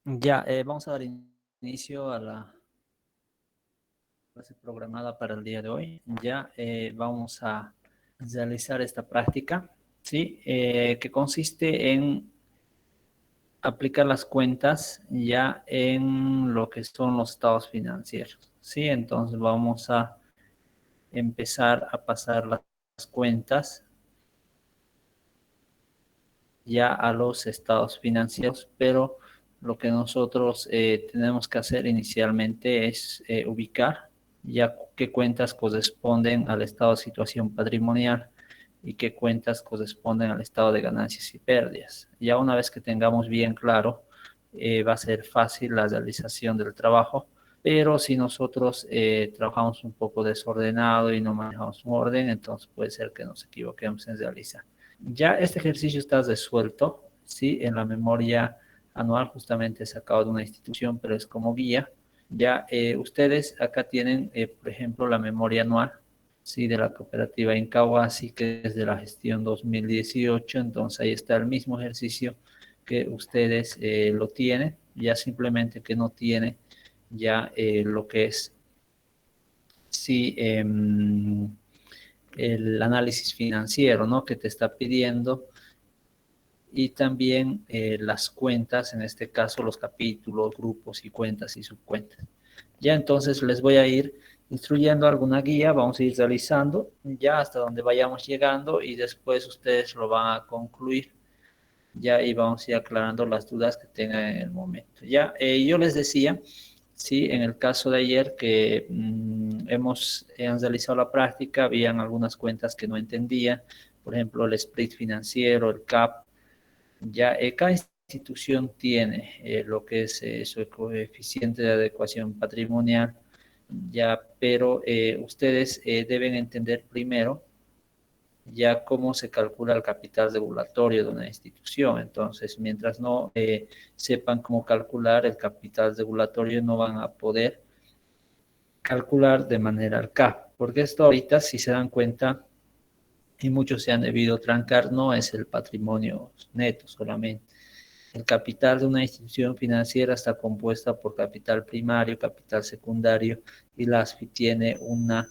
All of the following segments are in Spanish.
Ya, vamos a dar inicio a la clase programada para el día de hoy. Ya vamos a realizar esta práctica, ¿sí? Que consiste en aplicar las cuentas ya en lo que son los estados financieros, ¿sí? Entonces vamos a empezar a pasar las cuentas ya a los estados financieros, pero lo que nosotros tenemos que hacer inicialmente es ubicar ya qué cuentas corresponden al estado de situación patrimonial y qué cuentas corresponden al estado de ganancias y pérdidas. Ya una vez que tengamos bien claro, va a ser fácil la realización del trabajo, pero si nosotros trabajamos un poco desordenado y no manejamos un orden, entonces puede ser que nos equivoquemos en realizar. Ya este ejercicio está resuelto, ¿sí? En la memoria anual, justamente sacado de una institución, pero es como guía. Ya ustedes acá tienen, por ejemplo, la memoria anual, ¿sí? De la cooperativa Incahuasi, que es de la gestión 2018. Entonces ahí está el mismo ejercicio que ustedes lo tienen, ya simplemente que no tiene ya lo que es, sí, el análisis financiero, ¿no? Que te está pidiendo y también las cuentas, en este caso los capítulos, grupos y cuentas y subcuentas. Ya entonces les voy a ir instruyendo alguna guía, vamos a ir realizando ya hasta donde vayamos llegando y después ustedes lo van a concluir ya y vamos a ir aclarando las dudas que tengan en el momento. Ya, yo les decía, sí, en el caso de ayer que hemos realizado la práctica, habían algunas cuentas que no entendía, por ejemplo, el split financiero, el CAP, ya cada institución tiene lo que es su coeficiente de adecuación patrimonial, ya, pero ustedes deben entender primero ya cómo se calcula el capital regulatorio de una institución. Entonces, mientras no sepan cómo calcular el capital regulatorio, no van a poder calcular de manera al CAP, porque esto ahorita, si se dan cuenta, y muchos se han debido trancar, no es el patrimonio neto solamente. El capital de una institución financiera está compuesta por capital primario, capital secundario y la ASFI tiene una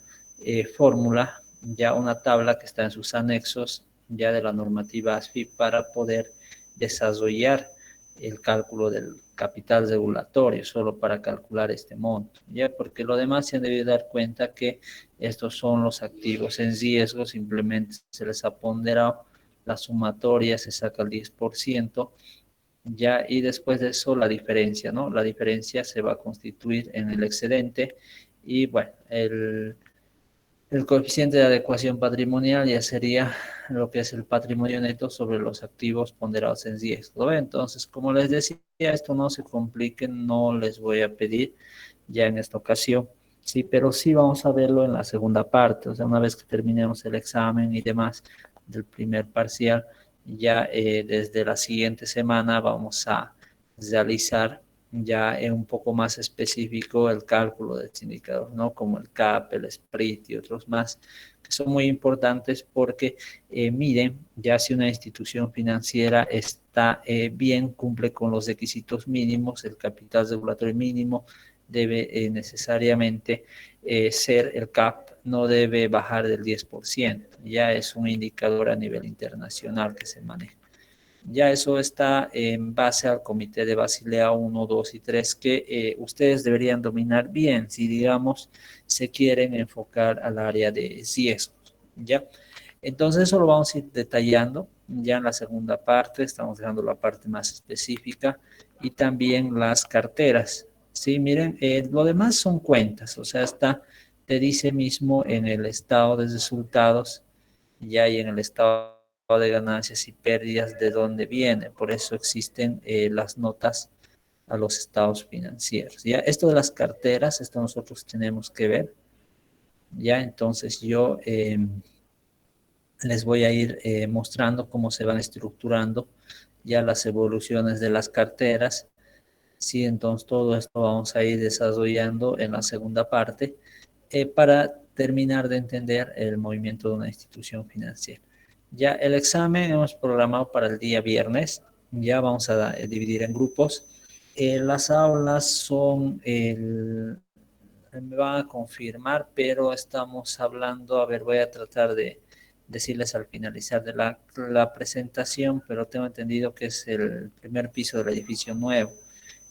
fórmula, ya una tabla que está en sus anexos ya de la normativa ASFI para poder desarrollar el cálculo del capital regulatorio, solo para calcular este monto, ya, porque lo demás se han debido dar cuenta que estos son los activos en riesgo, simplemente se les ha ponderado la sumatoria, se saca el 10%, ya, y después de eso la diferencia, ¿no? La diferencia se va a constituir en el excedente y, bueno, el coeficiente de adecuación patrimonial ya sería lo que es el patrimonio neto sobre los activos ponderados en riesgo. Entonces, como les decía, esto no se complique, no les voy a pedir ya en esta ocasión, sí, pero sí vamos a verlo en la segunda parte, o sea, una vez que terminemos el examen y demás del primer parcial, ya desde la siguiente semana vamos a realizar ya un poco más específico el cálculo del indicador, ¿no? Como el CAP, el SPRIT y otros más, que son muy importantes porque miden ya si una institución financiera está bien, cumple con los requisitos mínimos, el capital regulatorio mínimo debe necesariamente ser el CAP, no debe bajar del 10%, ya es un indicador a nivel internacional que se maneja. Ya eso está en base al Comité de Basilea 1, 2 y 3 que ustedes deberían dominar bien si, digamos, se quieren enfocar al área de riesgos, ¿ya? Entonces eso lo vamos a ir detallando ya en la segunda parte, estamos dejando la parte más específica y también las carteras, ¿sí? Miren, lo demás son cuentas, o sea, está, te dice mismo en el estado de resultados, ya y en el estado de ganancias y pérdidas de dónde viene. Por eso existen las notas a los estados financieros. Ya esto de las carteras, esto nosotros tenemos que ver. Ya entonces yo les voy a ir mostrando cómo se van estructurando ya las evoluciones de las carteras. Sí, entonces todo esto vamos a ir desarrollando en la segunda parte para terminar de entender el movimiento de una institución financiera. Ya el examen hemos programado para el día viernes, ya vamos a dividir en grupos. Las aulas son, me van a confirmar, pero estamos hablando, a ver, voy a tratar de decirles al finalizar de la presentación, pero tengo entendido que es el primer piso del edificio nuevo,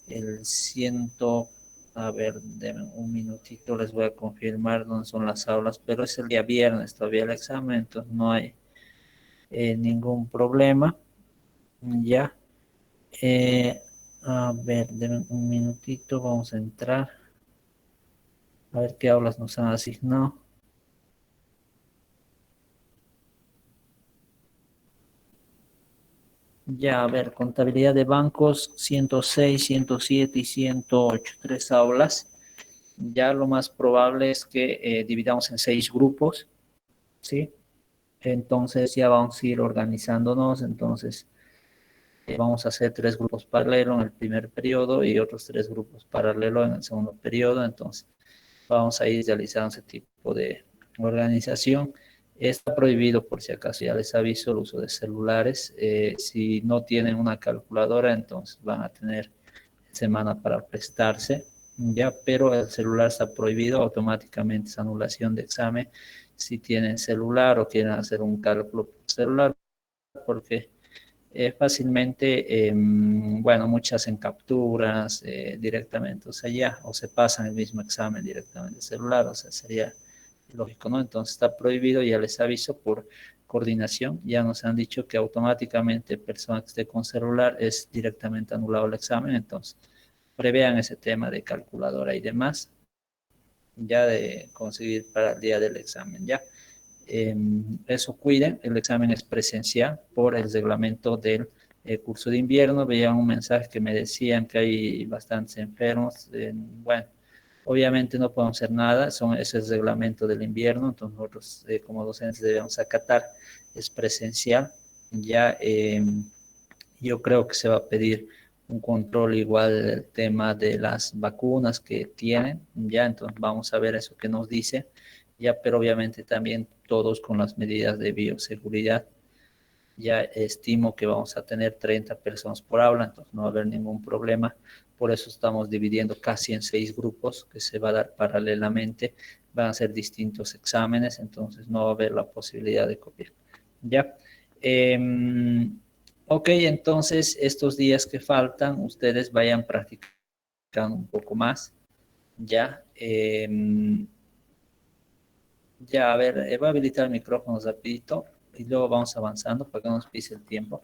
el ciento, a ver, denme un minutito, les voy a confirmar dónde son las aulas, pero es el día viernes todavía el examen, entonces no hay ningún problema. Ya. Eh, a ver, denme un minutito, vamos a entrar. A ver qué aulas nos han asignado. Ya, a ver, contabilidad de bancos, 106, 107 y 108, tres aulas. Ya lo más probable es que dividamos en 6 grupos, ¿sí? Entonces ya vamos a ir organizándonos, entonces vamos a hacer 3 grupos paralelos en el primer periodo y otros 3 grupos paralelos en el segundo periodo, entonces vamos a ir realizando ese tipo de organización. Está prohibido, por si acaso, ya les aviso, el uso de celulares. Si no tienen una calculadora, entonces van a tener semana para prestarse, ya, pero el celular está prohibido, automáticamente es anulación de examen si tienen celular o quieren hacer un cálculo por celular, porque fácilmente, bueno, muchas hacen capturas directamente, o sea, ya, o se pasan el mismo examen directamente de celular, o sea, sería lógico, ¿no? Entonces está prohibido, ya les aviso por coordinación, ya nos han dicho que automáticamente persona que esté con celular es directamente anulado el examen, entonces prevean ese tema de calculadora y demás, ya de conseguir para el día del examen, ya. Eso cuiden, el examen es presencial por el reglamento del curso de invierno. Veía un mensaje que me decían que hay bastantes enfermos. Bueno, obviamente no podemos hacer nada, ese es el reglamento del invierno, entonces nosotros como docentes debemos acatar, es presencial. Ya yo creo que se va a pedir un control igual del tema de las vacunas que tienen, ya, entonces vamos a ver eso que nos dice, ya, pero obviamente también todos con las medidas de bioseguridad. ya estimo que vamos a tener 30 personas por aula, entonces no va a haber ningún problema. Por eso estamos dividiendo casi en 6 grupos que se va a dar paralelamente. Van a ser distintos exámenes, entonces no va a haber la posibilidad de copiar. ¿Ya? Ok, entonces estos días que faltan, ustedes vayan practicando un poco más. ¿Ya? Ya, a ver, voy a habilitar el micrófono rapidito y luego vamos avanzando para que no nos pise el tiempo.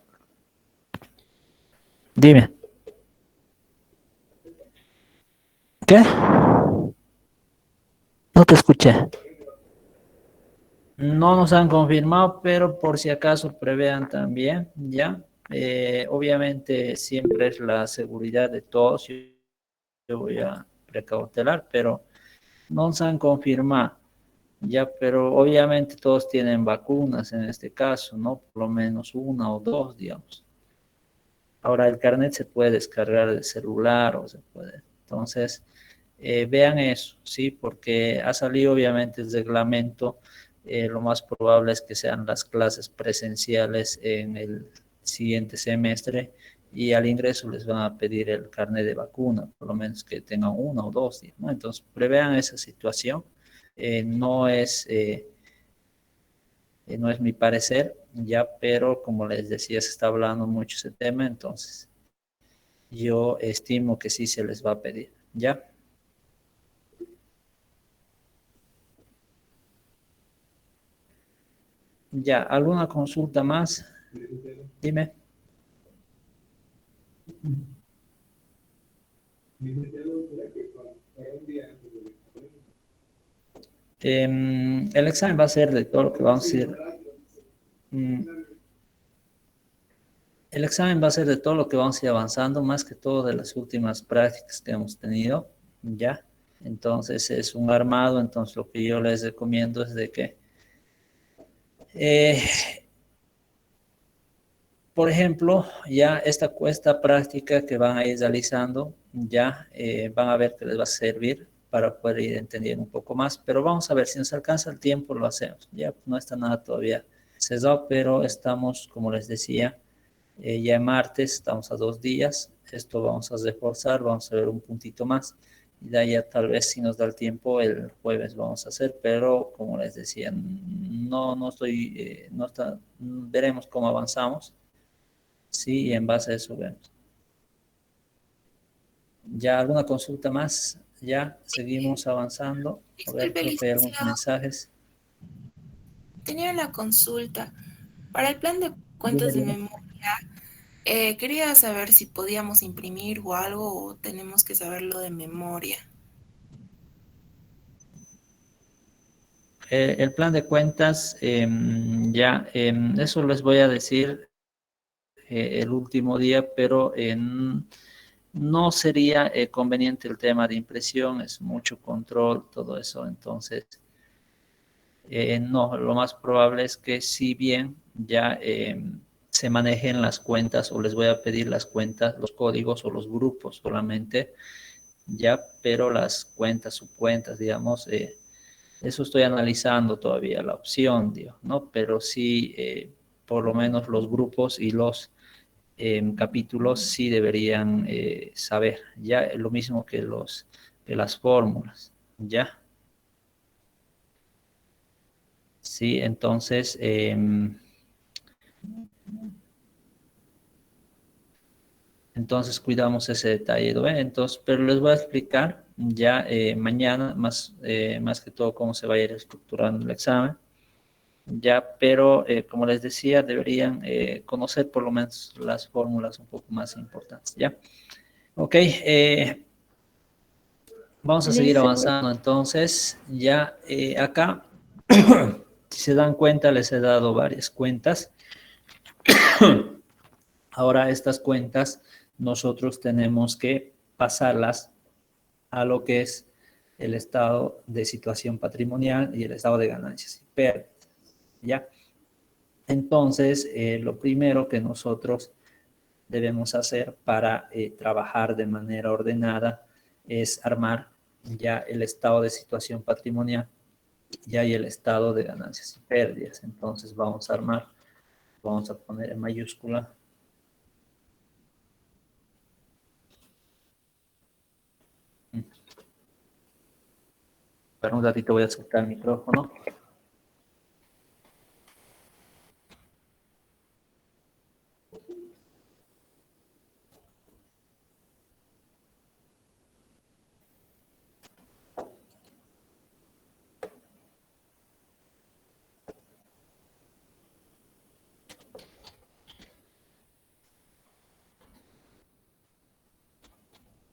Dime. ¿Qué? No te escuché. No nos han confirmado, pero por si acaso prevean también, ¿ya? Obviamente siempre es la seguridad de todos. Yo voy a precautelar, pero no nos han confirmado, ¿ya? Pero obviamente todos tienen vacunas en este caso, ¿no? Por lo menos una o dos, digamos. Ahora el carnet se puede descargar del celular o se puede. Entonces, vean eso, ¿sí? Porque ha salido obviamente el reglamento. Lo más probable es que sean las clases presenciales en el siguiente semestre y al ingreso les van a pedir el carnet de vacuna, por lo menos que tengan uno o dos días, ¿no? Entonces, prevean esa situación. No es... no es mi parecer, ya, pero como les decía, se está hablando mucho ese tema, entonces yo estimo que sí se les va a pedir, ¿ya? Ya, ¿alguna consulta más? Dime. El examen va a ser de todo lo que vamos a hacer. mm, El examen va a ser de todo lo que vamos a ir avanzando, más que todo de las últimas prácticas que hemos tenido, ¿ya? Entonces es un armado, entonces lo que yo les recomiendo es de que eh, por ejemplo, ya esta práctica que van a ir realizando, ya van a ver que les va a servir para poder ir entendiendo un poco más, pero vamos a ver, si nos alcanza el tiempo, lo hacemos. Ya no está nada todavía cerrado, pero estamos, como les decía, ya en martes, estamos a 2 días, esto vamos a reforzar, vamos a ver un puntito más, y de ahí ya tal vez si nos da el tiempo, el jueves vamos a hacer, pero como les decía, no estoy, no está, veremos cómo avanzamos. Sí, y en base a eso vemos. ¿Ya alguna consulta más? Ya, seguimos avanzando. A ver, Disculpe, creo que hay algunos licenciado, mensajes. tenía una consulta. Para el plan de Dime, cuentas de dime. memoria, quería saber si podíamos imprimir o algo o tenemos que saberlo de memoria. El plan de cuentas, ya, eso les voy a decir el último día, pero no sería conveniente el tema de impresión, es mucho control, todo eso. Entonces, no, lo más probable es que si bien ya se manejen las cuentas o les voy a pedir las cuentas, los códigos o los grupos solamente, ya, pero las cuentas, subcuentas, digamos, eso estoy analizando todavía la opción, digo, ¿no? Pero sí, por lo menos los grupos y los capítulos sí deberían saber, ya, lo mismo que que las fórmulas, ¿ya? Sí, entonces, entonces cuidamos ese detalle, ¿no? Entonces, pero les voy a explicar ya mañana más que todo cómo se va a ir estructurando el examen, ya, pero como les decía, deberían conocer por lo menos las fórmulas un poco más importantes, ¿ya? Ok, vamos a seguir Listo. avanzando entonces, ya acá, si se dan cuenta, les he dado varias cuentas. Ahora estas cuentas nosotros tenemos que pasarlas a lo que es el estado de situación patrimonial y el estado de ganancias y pérdidas, ¿ya? Entonces, lo primero que nosotros debemos hacer para trabajar de manera ordenada es armar ya el estado de situación patrimonial, ya hay el estado de ganancias y pérdidas. Entonces, vamos a armar Vamos a poner en mayúscula. Para un ratito voy a soltar el micrófono.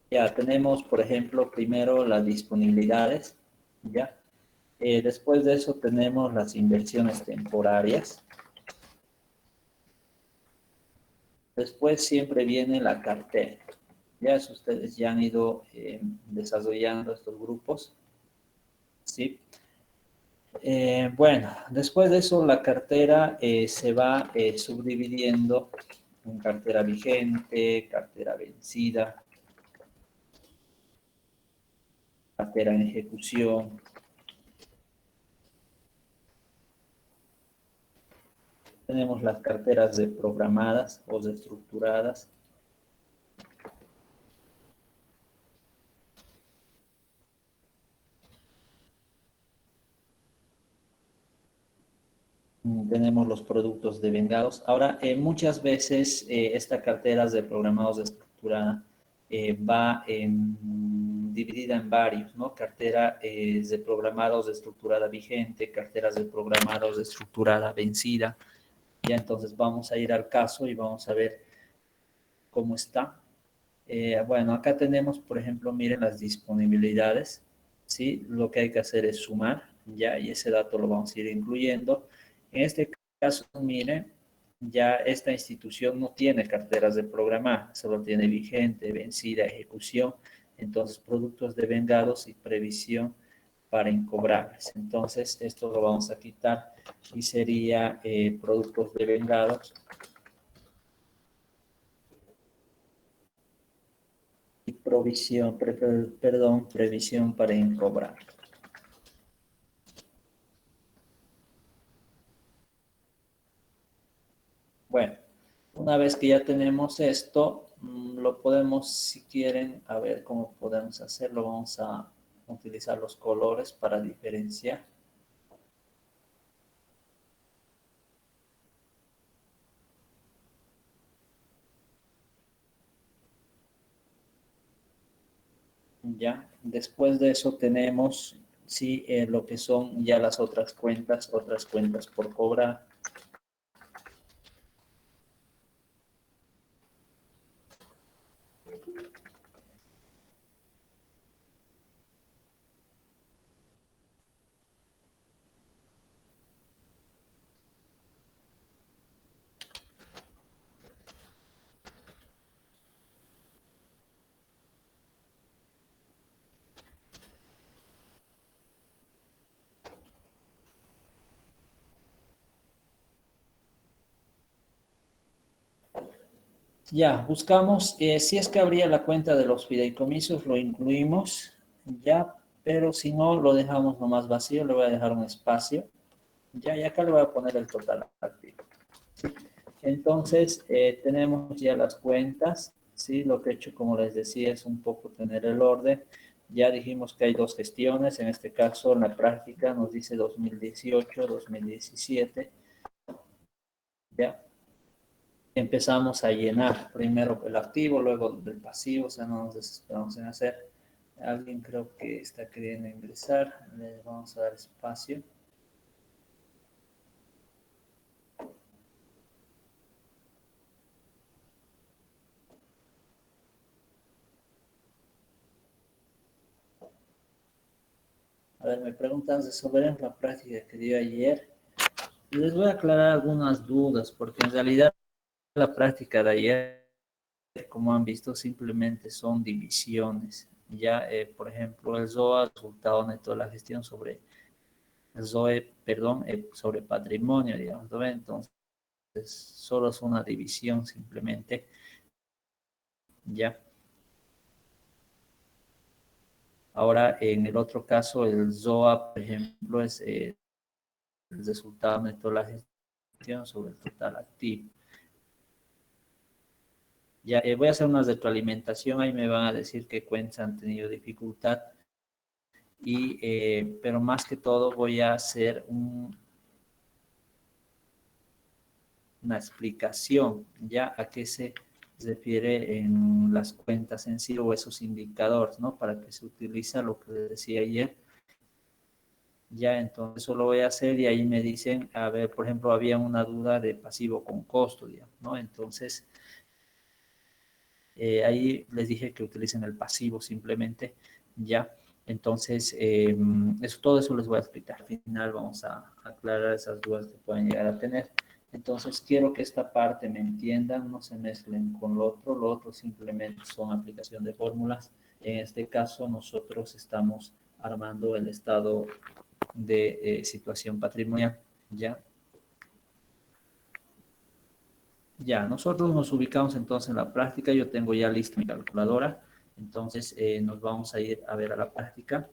Ya tenemos, por ejemplo, primero las disponibilidades, ¿ya? Después de eso tenemos las inversiones temporarias. Después siempre viene la cartera. Ya si ustedes ya han ido desarrollando estos grupos, ¿sí? Bueno, después de eso la cartera se va subdividiendo en cartera vigente, cartera vencida, cartera en ejecución. Tenemos las carteras de programadas o de estructuradas. Tenemos los productos de vengados. Ahora, muchas veces esta cartera de programados de estructurada va dividida en varios, ¿no? Cartera de programados de estructurada vigente, carteras de programados de estructurada vencida. Ya entonces vamos a ir al caso y vamos a ver cómo está. Bueno, acá tenemos, por ejemplo, miren las disponibilidades, ¿sí? Lo que hay que hacer es sumar, ya, y ese dato lo vamos a ir incluyendo. En este caso, miren, ya esta institución no tiene carteras de programar, solo tiene vigente, vencida, ejecución, entonces productos de vengados y previsión para incobrables. Entonces, esto lo vamos a quitar y sería productos de vengados y provisión, perdón, previsión para incobrar. Bueno, una vez que ya tenemos esto, lo podemos, si quieren, a ver cómo podemos hacerlo. Vamos a utilizar los colores para diferenciar. Ya, después de eso tenemos, sí, lo que son ya las otras cuentas por cobrar. Ya, buscamos, si es que habría la cuenta de los fideicomisos, lo incluimos, ya, pero si no, lo dejamos nomás vacío, le voy a dejar un espacio, ya, y acá le voy a poner el total activo. Entonces, tenemos ya las cuentas, ¿sí? Lo que he hecho, como les decía, es un poco tener el orden. Ya dijimos que hay dos gestiones, en este caso, en la práctica nos dice 2018, 2017, ¿ya? Empezamos a llenar primero el activo, luego el pasivo, o sea, no nos desesperamos en hacer. Alguien creo que está queriendo ingresar, le vamos a dar espacio. A ver, me preguntan sobre la práctica que dio ayer. Les voy a aclarar algunas dudas, porque en realidad la práctica de ayer, como han visto, simplemente son divisiones. Ya, por ejemplo, el ZOA, resultado neto de la gestión sobre el ZOE, perdón, sobre patrimonio, digamos, ¿no? Entonces, solo es una división simplemente. Ya. Ahora, en el otro caso, el ZOA, por ejemplo, es el resultado neto de la sobre el total activo. Ya voy a hacer una retroalimentación, ahí me van a decir qué cuentas han tenido dificultad, pero más que todo voy a hacer una explicación ya a qué se refiere en las cuentas en sí o esos indicadores, ¿no? Para que se utiliza lo que les decía ayer. Ya, entonces eso lo voy a hacer y ahí me dicen, a ver, por ejemplo, había una duda de pasivo con costo, digamos, ¿no? Entonces, ahí les dije que utilicen el pasivo simplemente, ya. Entonces, todo eso les voy a explicar. Al final vamos a aclarar esas dudas que pueden llegar a tener. Entonces, quiero que esta parte me entiendan, no se mezclen con lo otro simplemente son aplicación de fórmulas. En este caso, nosotros estamos armando el estado de situación patrimonial, ¿ya? Ya, nosotros nos ubicamos entonces en la práctica. Yo tengo ya lista mi calculadora. Entonces, nos vamos a ir a ver a la práctica.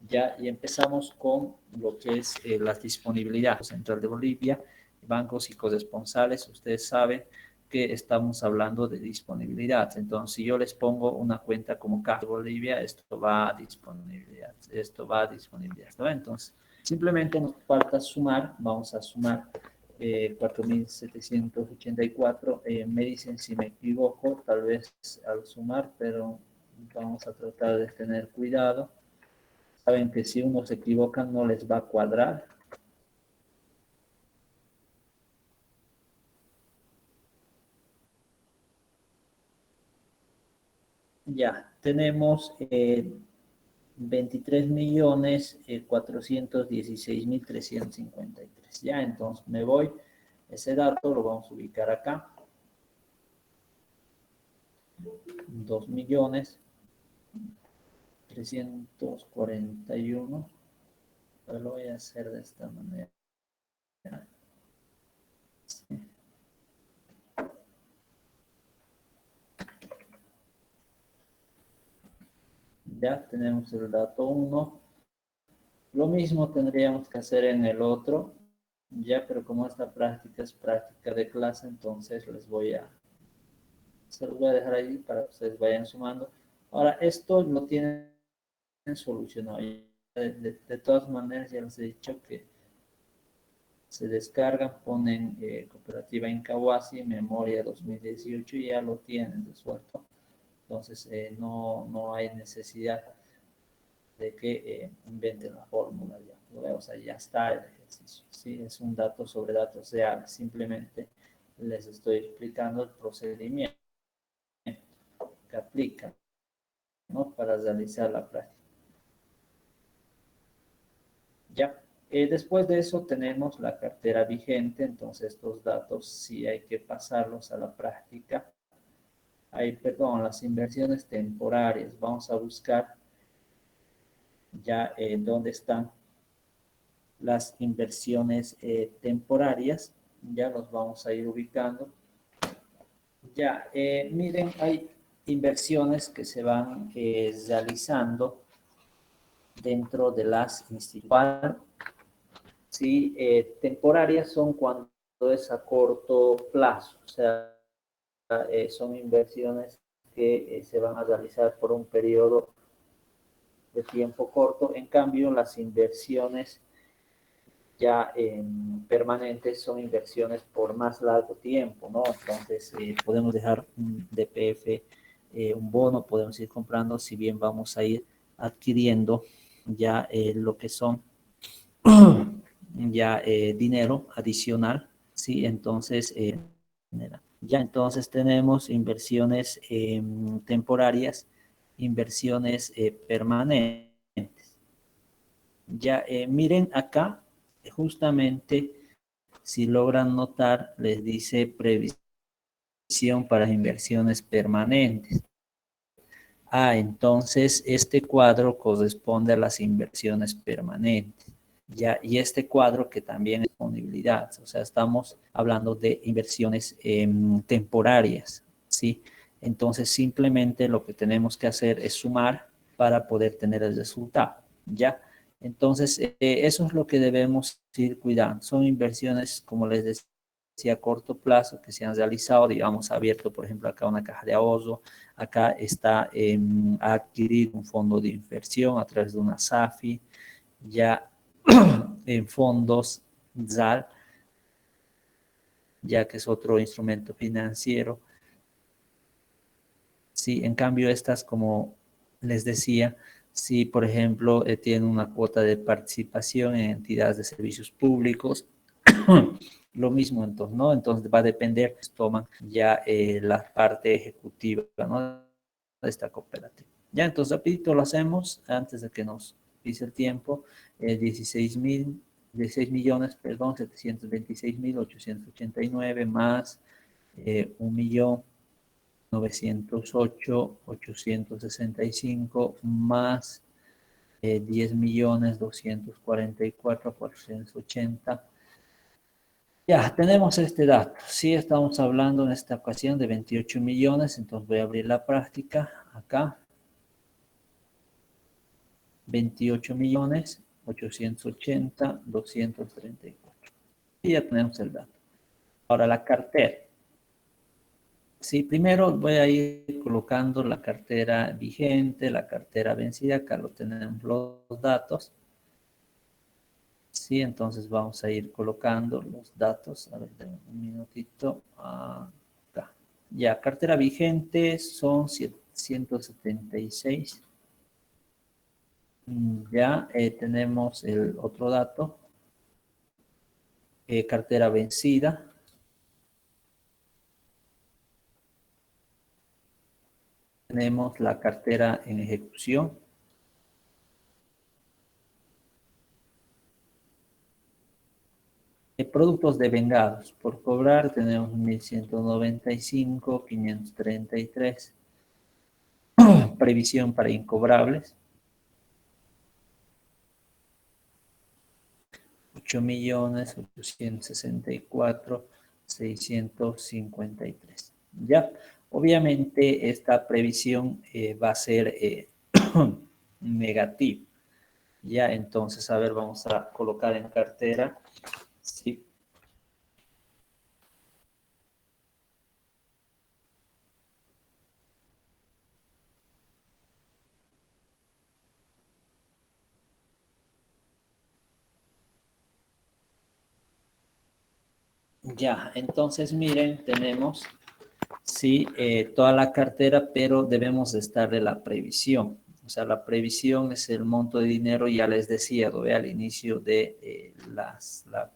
Ya, y empezamos con lo que es las disponibilidades. Central de Bolivia, bancos y corresponsales. Ustedes saben que estamos hablando de disponibilidad. Entonces, si yo les pongo una cuenta como Caja de Bolivia, esto va a disponibilidad. Esto va a disponibilidad, ¿no? Entonces, simplemente nos falta sumar. Vamos a sumar 4.784. Me dicen si me equivoco, tal vez al sumar, pero vamos a tratar de tener cuidado. Saben que si uno se equivoca no les va a cuadrar. Ya, tenemos 23.416.353. Ya, entonces me voy. Ese dato lo vamos a ubicar acá. 2.341.000. Pero lo voy a hacer de esta manera. Sí. Ya tenemos el dato 1. Lo mismo tendríamos que hacer en el otro, ya, pero como esta práctica es práctica de clase, entonces se los voy a dejar ahí para que ustedes vayan sumando. Ahora, esto lo tienen solucionado. De todas maneras, ya les he dicho que se descargan, ponen Cooperativa Incahuasi, Memoria 2018 y ya lo tienen resuelto. Entonces, no hay necesidad de que inventen la fórmula ya. O sea, ya está el ejercicio. ¿Sí? Es un dato sobre datos reales. Simplemente les estoy explicando el procedimiento que aplica, ¿no? Para realizar la práctica. Ya. Después de eso tenemos la cartera vigente. Entonces estos datos sí hay que pasarlos a la práctica. Las inversiones temporarias. Vamos a buscar ya dónde están las inversiones temporarias. Ya los vamos a ir ubicando. Ya, miren, hay inversiones que se van realizando dentro de las instituciones. Sí, temporarias son cuando es a corto plazo, o sea, son inversiones que se van a realizar por un periodo de tiempo corto. En cambio, las inversiones ya permanentes son inversiones por más largo tiempo, ¿no? Entonces, podemos dejar un DPF, un bono, podemos ir comprando, si bien vamos a ir adquiriendo ya lo que son ya dinero adicional, ¿sí? Entonces, ya entonces tenemos inversiones temporarias, inversiones permanentes. Ya, miren acá, justamente, si logran notar, les dice previsión para inversiones permanentes. Entonces este cuadro corresponde a las inversiones permanentes. Ya, y este cuadro que también es disponibilidad, o sea, estamos hablando de inversiones temporarias, ¿sí? Entonces simplemente lo que tenemos que hacer es sumar para poder tener el resultado, ¿ya? Entonces, eso es lo que debemos ir cuidando. Son inversiones, como les decía, decía a corto plazo que se han realizado, digamos, ha abierto, por ejemplo, acá una caja de ahorro, acá está ha adquirido un fondo de inversión a través de una SAFI, ya en fondos ZAL, ya que es otro instrumento financiero. Sí, en cambio estas, como les decía, si por ejemplo tienen una cuota de participación en entidades de servicios públicos, lo mismo entonces, ¿no? Entonces va a depender, pues, toman ya la parte ejecutiva, ¿no? De esta cooperativa. Ya, entonces rapidito lo hacemos antes de que nos pise el tiempo. 16 millones, perdón, 726.889 más 1.908.865 más 10.244.480. Ya, tenemos este dato. Sí, estamos hablando en esta ocasión de 28 millones, entonces voy a abrir la práctica acá. 28.880.234. Y ya tenemos el dato. Ahora la cartera. Sí, primero voy a ir colocando la cartera vigente, la cartera vencida. Acá lo tenemos los datos. Sí, entonces vamos a ir colocando los datos. A ver, un minutito. Acá. Ya, cartera vigente son 176. Ya tenemos el otro dato. Cartera vencida. Tenemos la cartera en ejecución. Productos devengados. Por cobrar tenemos 1.195.533. Previsión para incobrables. 8.864.653. Ya, obviamente esta previsión va a ser negativa. Ya, entonces, a ver, vamos a colocar en cartera. Sí. Ya, entonces miren, tenemos sí, toda la cartera, pero debemos estar la previsión. O sea, la previsión es el monto de dinero, ya les decía, al inicio de la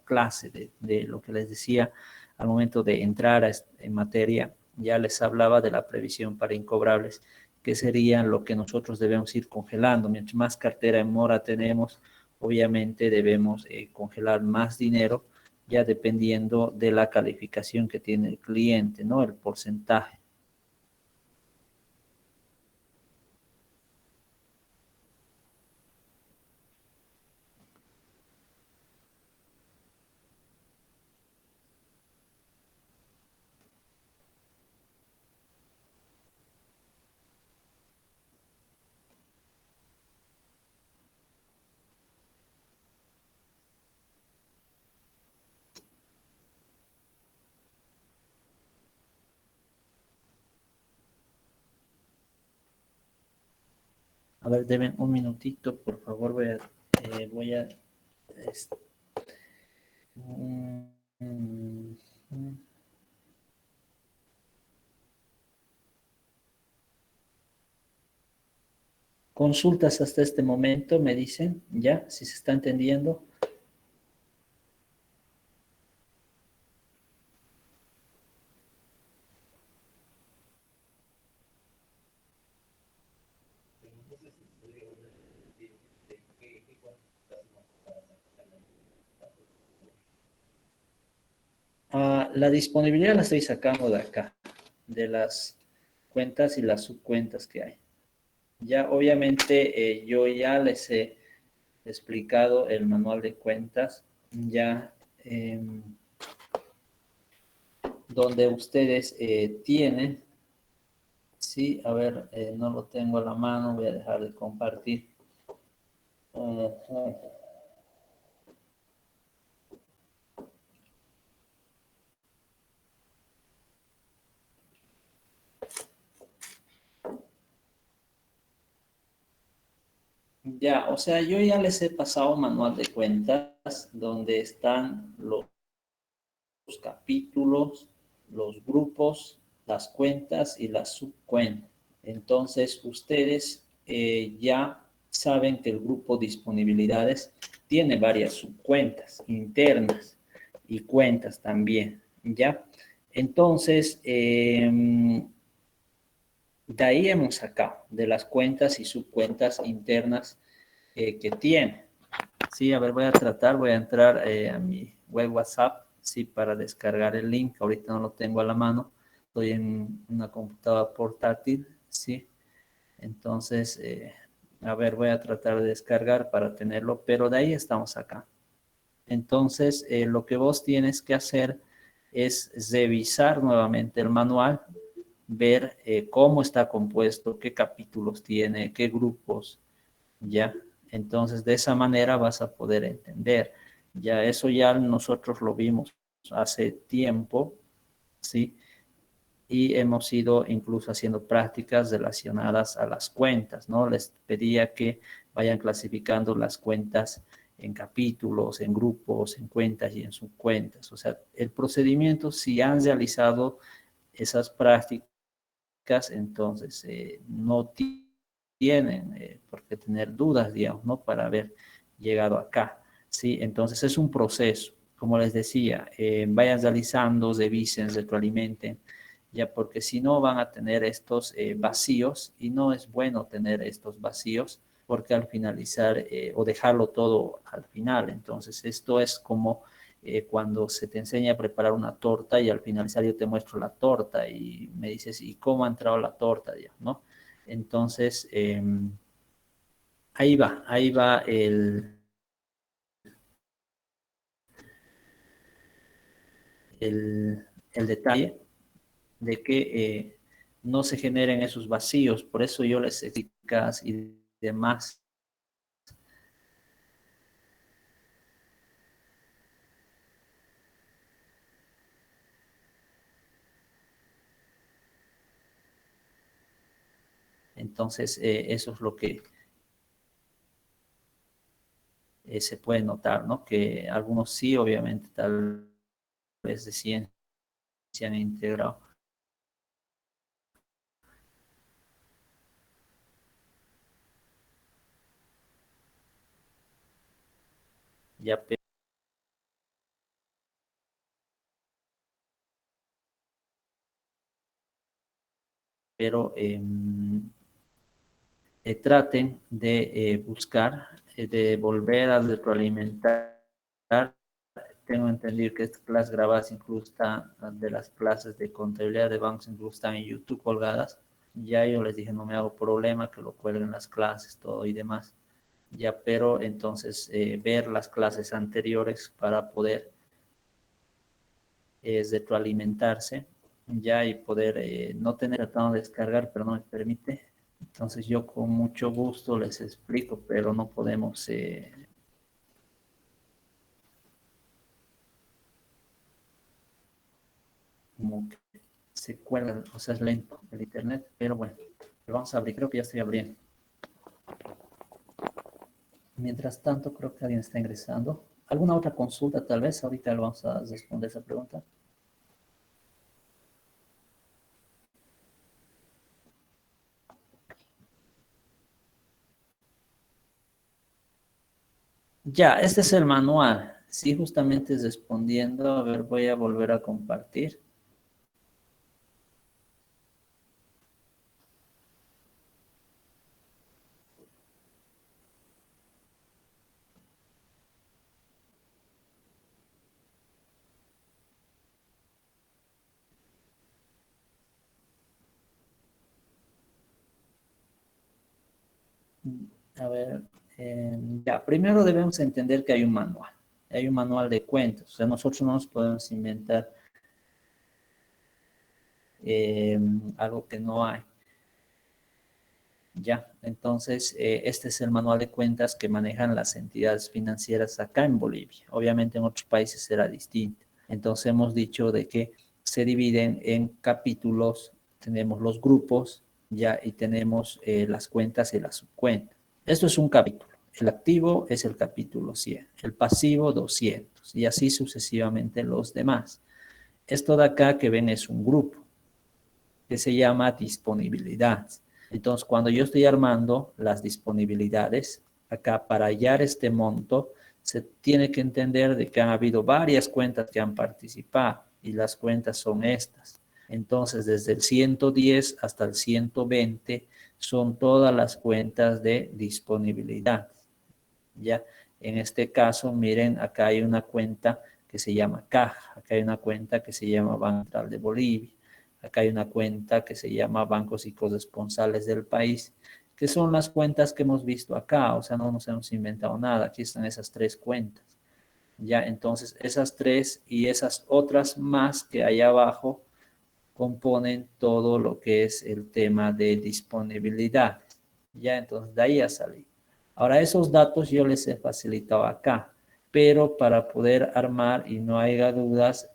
clase, de lo que les decía al momento de entrar en materia, ya les hablaba de la previsión para incobrables, que sería lo que nosotros debemos ir congelando. Mientras más cartera en mora tenemos, obviamente debemos congelar más dinero, ya dependiendo de la calificación que tiene el cliente, ¿no? El porcentaje. A ver, deben un minutito, por favor, voy a mm, mm, mm. Consultas hasta este momento, me dicen, ya, si se está entendiendo. La disponibilidad la estoy sacando de acá, de las cuentas y las subcuentas que hay. Ya, obviamente, yo ya les he explicado el manual de cuentas, ya donde ustedes tienen, sí, a ver, no lo tengo a la mano, voy a dejar de compartir. Ya, o sea, yo ya les he pasado un manual de cuentas donde están los capítulos, los grupos, las cuentas y las subcuentas. Entonces, ustedes ya saben que el grupo disponibilidades tiene varias subcuentas internas y cuentas también, ¿ya? Entonces, de ahí hemos sacado de las cuentas y subcuentas internas que tiene. Sí, a ver, voy a entrar a mi web WhatsApp, sí, para descargar el link. Ahorita no lo tengo a la mano, estoy en una computadora portátil, sí. Entonces, a ver, voy a tratar de descargar para tenerlo, pero de ahí estamos acá. Entonces, lo que vos tienes que hacer es revisar nuevamente el manual, ver cómo está compuesto, qué capítulos tiene, qué grupos, ¿ya? Entonces, de esa manera vas a poder entender. Ya eso ya nosotros lo vimos hace tiempo, ¿sí? Y hemos ido incluso haciendo prácticas relacionadas a las cuentas, ¿no? Les pedía que vayan clasificando las cuentas en capítulos, en grupos, en cuentas y en subcuentas. O sea, el procedimiento, si han realizado esas prácticas, entonces no tienen por qué tener dudas, digamos, ¿no? Para haber llegado acá, ¿sí? Entonces es un proceso, como les decía, vayan realizando, revisen, retroalimenten, ya porque si no van a tener estos vacíos y no es bueno tener estos vacíos porque al finalizar o dejarlo todo al final, entonces esto es como cuando se te enseña a preparar una torta y al finalizar yo te muestro la torta y me dices, ¿y cómo ha entrado la torta? Digamos, ¿no? Entonces, ahí va el detalle de que no se generen esos vacíos. Por eso yo les explicas y demás. Entonces, eso es lo que se puede notar, ¿no? Que algunos sí, obviamente, tal vez de ciencia han integrado. Ya, pero traten de buscar, de volver a retroalimentar. Tengo entendido que estas clases grabadas incluso están, de las clases de contabilidad de bancos, incluso están en YouTube colgadas. Ya yo les dije, no me hago problema que lo cuelguen las clases, todo y demás. Ya, pero entonces ver las clases anteriores para poder retroalimentarse, ya y poder no tener tratado de descargar, pero no me permite. Entonces yo con mucho gusto les explico, pero no podemos, como que se cuelga, o sea, es lento el internet, pero bueno, vamos a abrir, creo que ya estoy abriendo. Mientras tanto, creo que alguien está ingresando. ¿Alguna otra consulta tal vez? Ahorita le vamos a responder esa pregunta. Ya, este es el manual. Sí, justamente respondiendo. A ver, voy a volver a compartir. A ver, ya, primero debemos entender que hay un manual. Hay un manual de cuentas. O sea, nosotros no nos podemos inventar eh, algo que no hay. Ya, entonces, este es el manual de cuentas que manejan las entidades financieras acá en Bolivia. Obviamente en otros países será distinto. Entonces hemos dicho de que se dividen en capítulos, tenemos los grupos, ya, y tenemos las cuentas y las subcuentas. Esto es un capítulo. El activo es el capítulo 100, el pasivo 200 y así sucesivamente los demás. Esto de acá que ven es un grupo que se llama disponibilidad. Entonces, cuando yo estoy armando las disponibilidades, acá para hallar este monto, se tiene que entender de que han habido varias cuentas que han participado y las cuentas son estas. Entonces, desde el 110 hasta el 120 son todas las cuentas de disponibilidad. ¿Ya? En este caso, miren, acá hay una cuenta que se llama Caja, acá hay una cuenta que se llama Banco Central de Bolivia, acá hay una cuenta que se llama Bancos y Corresponsales del País, que son las cuentas que hemos visto acá, o sea, no nos hemos inventado nada, aquí están esas tres cuentas. Ya, entonces esas tres y esas otras más que hay abajo componen todo lo que es el tema de disponibilidad. Ya, entonces de ahí ha salido. Ahora esos datos yo les he facilitado acá, pero para poder armar y no haya dudas,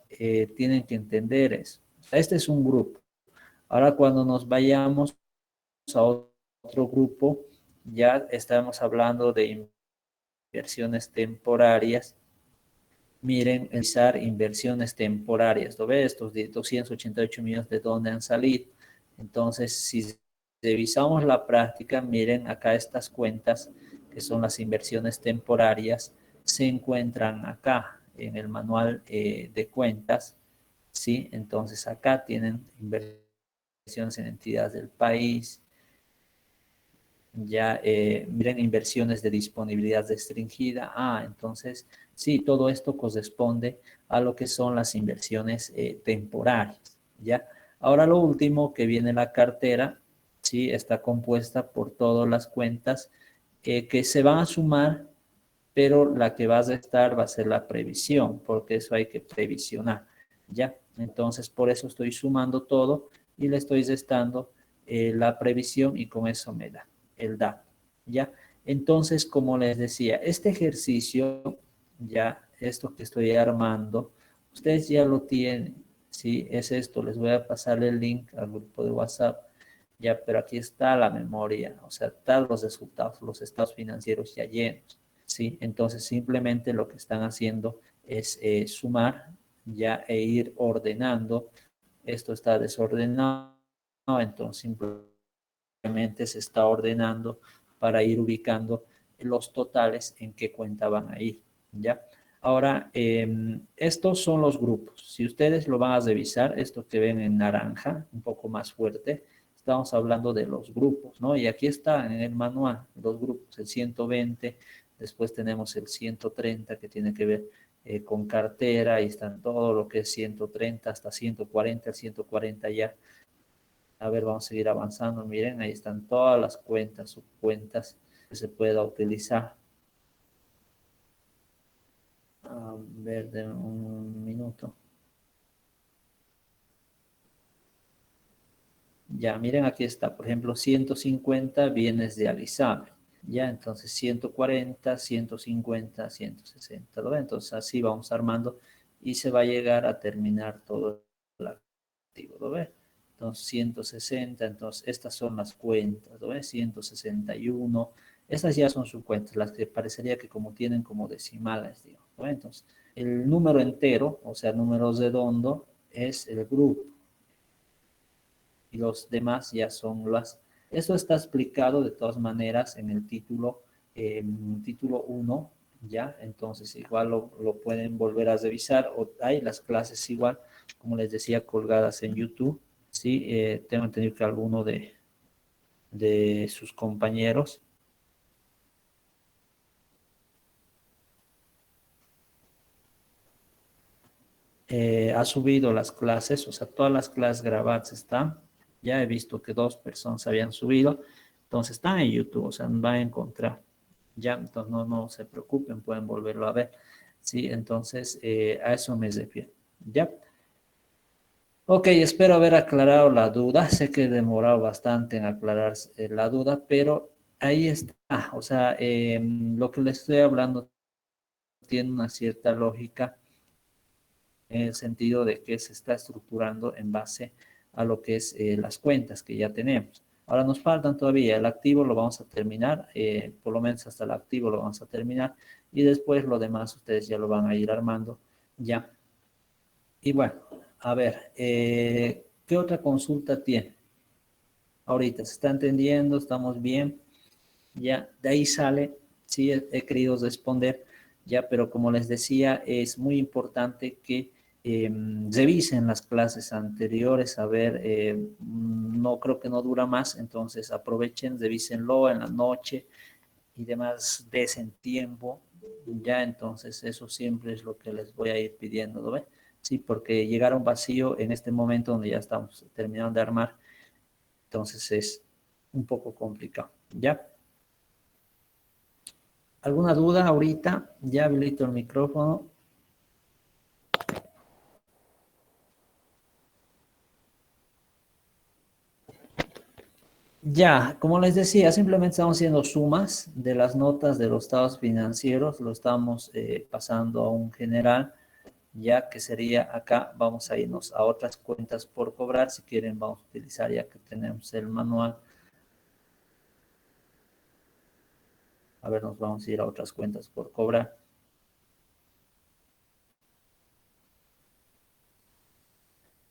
tienen que entender eso. Este es un grupo. Ahora cuando nos vayamos a otro grupo, ya estamos hablando de inversiones temporarias. Miren, realizar inversiones temporarias. ¿Lo ves? Estos 288 millones de dónde han salido. Entonces, si revisamos la práctica, miren acá estas cuentas, que son las inversiones temporarias, se encuentran acá en el manual de cuentas, ¿sí? Entonces, acá tienen inversiones en entidades del país, ya miren inversiones de disponibilidad restringida. Entonces, sí, todo esto corresponde a lo que son las inversiones temporarias, ¿ya? Ahora lo último que viene la cartera, sí, está compuesta por todas las cuentas que se van a sumar, pero la que va a restar va a ser la previsión, porque eso hay que previsionar, ¿ya? Entonces, por eso estoy sumando todo y le estoy restando la previsión y con eso me da el dato, ¿ya? Entonces, como les decía, este ejercicio, ya, esto que estoy armando, ustedes ya lo tienen, ¿sí? Es esto, les voy a pasar el link al grupo de WhatsApp, ya, pero aquí está la memoria, o sea, están los resultados, los estados financieros ya llenos, ¿sí? Entonces, simplemente lo que están haciendo es sumar, ya, e ir ordenando. Esto está desordenado, entonces simplemente se está ordenando para ir ubicando los totales en qué cuenta van a ir, ¿ya? Ahora, estos son los grupos. Si ustedes lo van a revisar, esto que ven en naranja, un poco más fuerte, estamos hablando de los grupos, ¿no? Y aquí está en el manual, los grupos, el 120, después tenemos el 130 que tiene que ver con cartera, ahí están todo lo que es 130 hasta 140, el 140 ya. A ver, vamos a seguir avanzando. Miren, ahí están todas las cuentas, subcuentas que se pueda utilizar. A ver, de un minuto. Ya, miren, aquí está, por ejemplo, 150 bienes realizables. Ya, entonces 140, 150, 160. ¿Lo ven? Entonces así vamos armando y se va a llegar a terminar todo el activo. ¿Lo ven? Entonces 160, entonces estas son las cuentas. ¿Lo ven? 161. Estas ya son sus cuentas, las que parecería que como tienen como decimales, digo. ¿Lo ven? Entonces el número entero, o sea, número redondo, es el grupo. Y los demás ya son las... Eso está explicado de todas maneras en el título 1, ¿ya? Entonces igual lo pueden volver a revisar o hay las clases igual, como les decía, colgadas en YouTube, ¿sí? Tengo entendido que alguno de sus compañeros ha subido las clases, o sea, todas las clases grabadas están. Ya he visto que 2 personas habían subido, entonces están en YouTube, o sea, van a encontrar. Ya, entonces no se preocupen, pueden volverlo a ver. Sí, entonces a eso me refiero. Ya. Ok, espero haber aclarado la duda. Sé que he demorado bastante en aclarar la duda, pero ahí está. O sea, lo que les estoy hablando tiene una cierta lógica en el sentido de que se está estructurando en base a lo que es las cuentas que ya tenemos. Ahora nos faltan todavía, el activo lo vamos a terminar, por lo menos hasta el activo lo vamos a terminar, y después lo demás ustedes ya lo van a ir armando, ya. Y bueno, a ver, ¿qué otra consulta tiene? Ahorita, ¿se está entendiendo? ¿Estamos bien? Ya, de ahí sale, sí, he querido responder, ya, pero como les decía, es muy importante que revisen las clases anteriores, a ver, no creo que no dura más, entonces aprovechen, revísenlo en la noche y demás, desen tiempo, ya, entonces eso siempre es lo que les voy a ir pidiendo, ¿lo ven? Sí, porque llegar a un vacío en este momento donde ya estamos terminando de armar, entonces es un poco complicado, ¿ya? ¿Alguna duda ahorita? Ya habilito el micrófono. Ya, como les decía, simplemente estamos haciendo sumas de las notas de los estados financieros, lo estamos pasando a un general, ya que sería acá, vamos a irnos a otras cuentas por cobrar, si quieren vamos a utilizar ya que tenemos el manual. A ver, nos vamos a ir a otras cuentas por cobrar.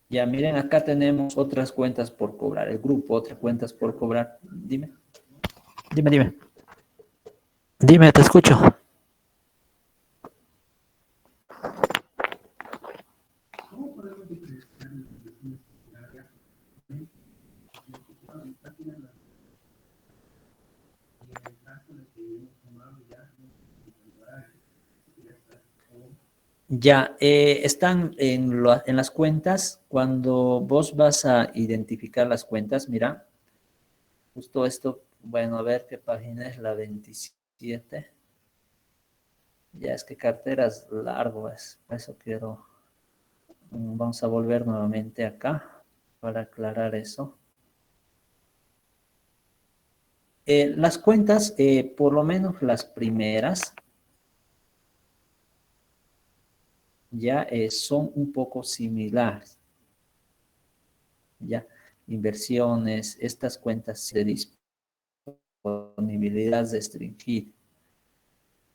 Ya, miren, acá tenemos otras cuentas por cobrar, el grupo, otras cuentas por cobrar. Dime. Dime. Dime, te escucho. Ya, están en las cuentas. Cuando vos vas a identificar las cuentas, mira, justo esto, bueno, a ver qué página es la 27. Ya es que carteras largo es, por eso quiero, vamos a volver nuevamente acá para aclarar eso. Las cuentas, por lo menos las primeras, ya son un poco similares. Ya, inversiones, estas cuentas de disponibilidad restringida.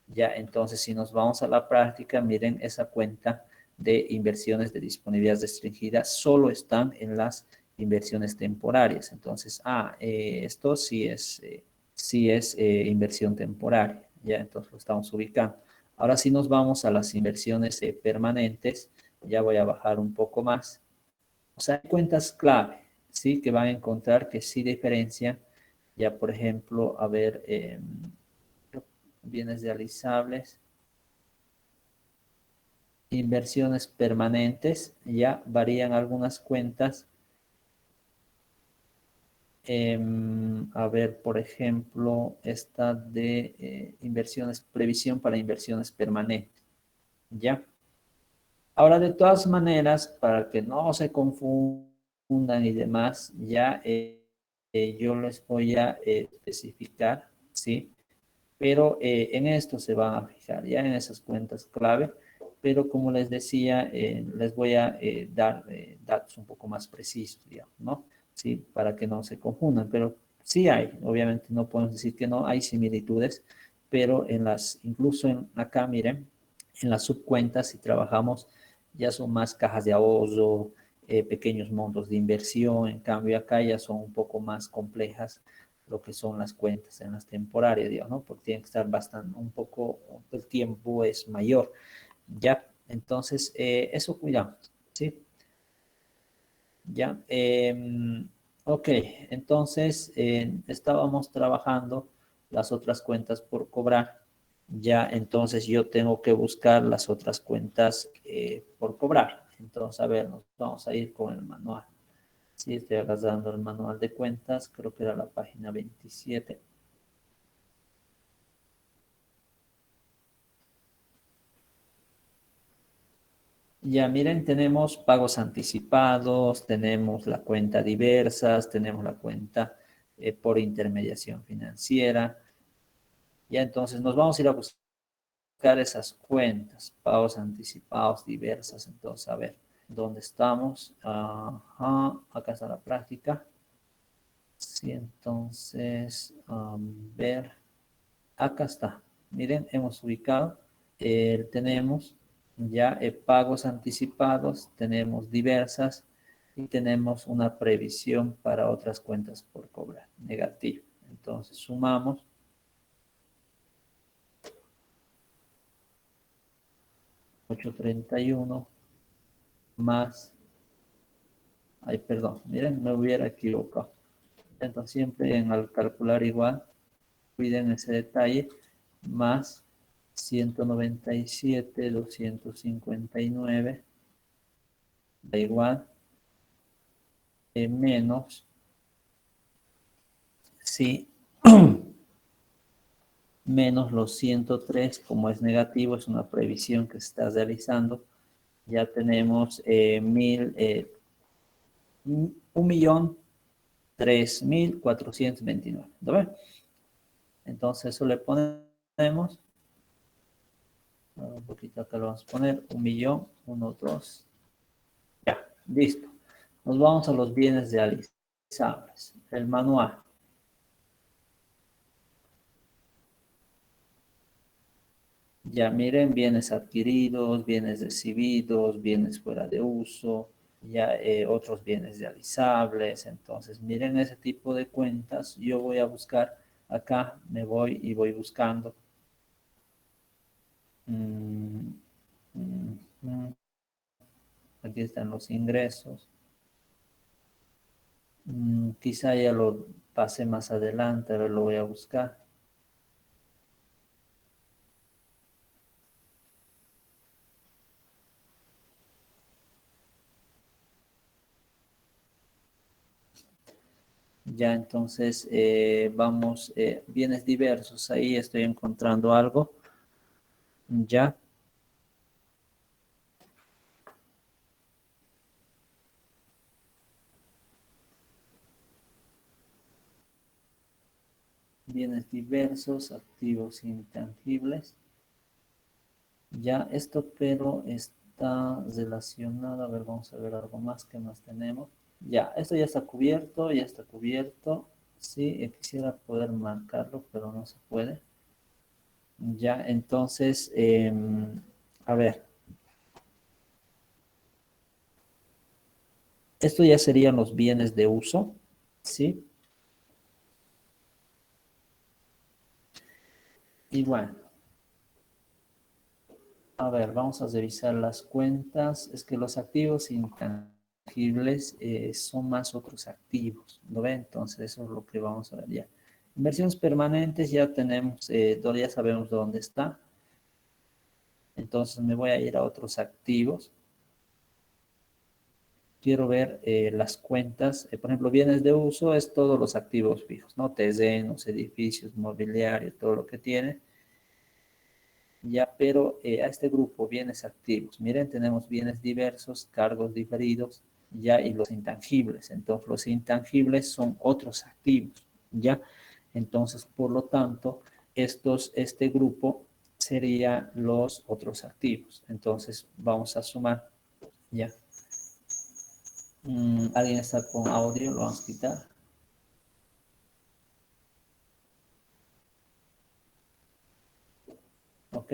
Ya, entonces, si nos vamos a la práctica, miren, esa cuenta de inversiones de disponibilidad restringida solo están en las inversiones temporarias. Entonces, esto sí es inversión temporaria. Ya, entonces lo estamos ubicando. Ahora sí nos vamos a las inversiones permanentes. Ya voy a bajar un poco más. O sea, hay cuentas clave, ¿sí? Que van a encontrar que sí diferencian. Ya, por ejemplo, a ver, bienes realizables, inversiones permanentes, ya varían algunas cuentas. A ver, por ejemplo, esta de inversiones, previsión para inversiones permanentes, ¿ya? Ahora, de todas maneras, para que no se confundan y demás, ya yo les voy a especificar, ¿sí? Pero en esto se van a fijar, ya en esas cuentas clave, pero como les decía, les voy a dar datos un poco más precisos, digamos, ¿no? Sí, para que no se confundan, pero sí hay, obviamente no podemos decir que no, hay similitudes, pero incluso acá, miren, en las subcuentas, si trabajamos, ya son más cajas de ahorro, pequeños montos de inversión, en cambio acá ya son un poco más complejas lo que son las cuentas en las temporarias, digamos, ¿no? Porque tienen que estar bastante, un poco, el tiempo es mayor, ¿ya? Entonces, eso cuidamos, ¿sí? ¿Ya? Ok, entonces, estábamos trabajando las otras cuentas por cobrar, ya, entonces yo tengo que buscar las otras cuentas por cobrar. Entonces, a ver, nos vamos a ir con el manual. Sí, estoy agarrando el manual de cuentas, creo que era la página 27. Ya miren, tenemos pagos anticipados, tenemos la cuenta diversas, tenemos la cuenta por intermediación financiera. Ya entonces nos vamos a ir a buscar esas cuentas, pagos anticipados diversas. Entonces, a ver, ¿dónde estamos? Ajá, acá está la práctica. Sí, entonces, ver, acá está. Miren, hemos ubicado, tenemos ya pagos anticipados, tenemos diversas y tenemos una previsión para otras cuentas por cobrar, negativo. Entonces, sumamos 831 más, ay, perdón, miren, me hubiera equivocado. Entonces, siempre al calcular igual, cuiden ese detalle, más 197,259 da igual, menos, sí, menos los 103, como es negativo, es una previsión que se está realizando, ya tenemos 1.003.429, ¿lo ven? Entonces eso le ponemos, un poquito acá lo vamos a poner, 1.000.000, 1, 2, ya, listo. Nos vamos a los bienes realizables, el manual. Ya miren, bienes adquiridos, bienes recibidos, bienes fuera de uso, ya otros bienes realizables. Entonces, miren ese tipo de cuentas. Yo voy a buscar acá, me voy y voy buscando. Mm, mm, mm. Aquí están los ingresos. Quizá ya lo pasé más adelante, pero lo voy a buscar. Ya, entonces vamos, bienes diversos. Ahí estoy encontrando algo. Ya, bienes diversos, activos intangibles. Ya, esto pero está relacionado. A ver, vamos a ver algo más. ¿Qué más tenemos? Ya, esto ya está cubierto, ya está cubierto. Sí, quisiera poder marcarlo, pero no se puede. Ya, entonces, a ver, esto ya serían los bienes de uso, ¿sí? Y bueno, a ver, vamos a revisar las cuentas. Es que los activos intangibles son más otros activos, ¿lo ven? Entonces, eso es lo que vamos a ver ya. Inversiones permanentes ya tenemos, ya sabemos dónde está. Entonces, me voy a ir a otros activos. Quiero ver las cuentas, por ejemplo, bienes de uso es todos los activos fijos, ¿no? Terrenos, edificios, mobiliario, todo lo que tiene. Ya, pero a este grupo, bienes activos, miren, tenemos bienes diversos, cargos diferidos, ya, y los intangibles. Entonces, los intangibles son otros activos, ya. Entonces, por lo tanto, este grupo sería los otros activos. Entonces, vamos a sumar, ya. ¿Alguien está con audio? Lo vamos a quitar. Ok.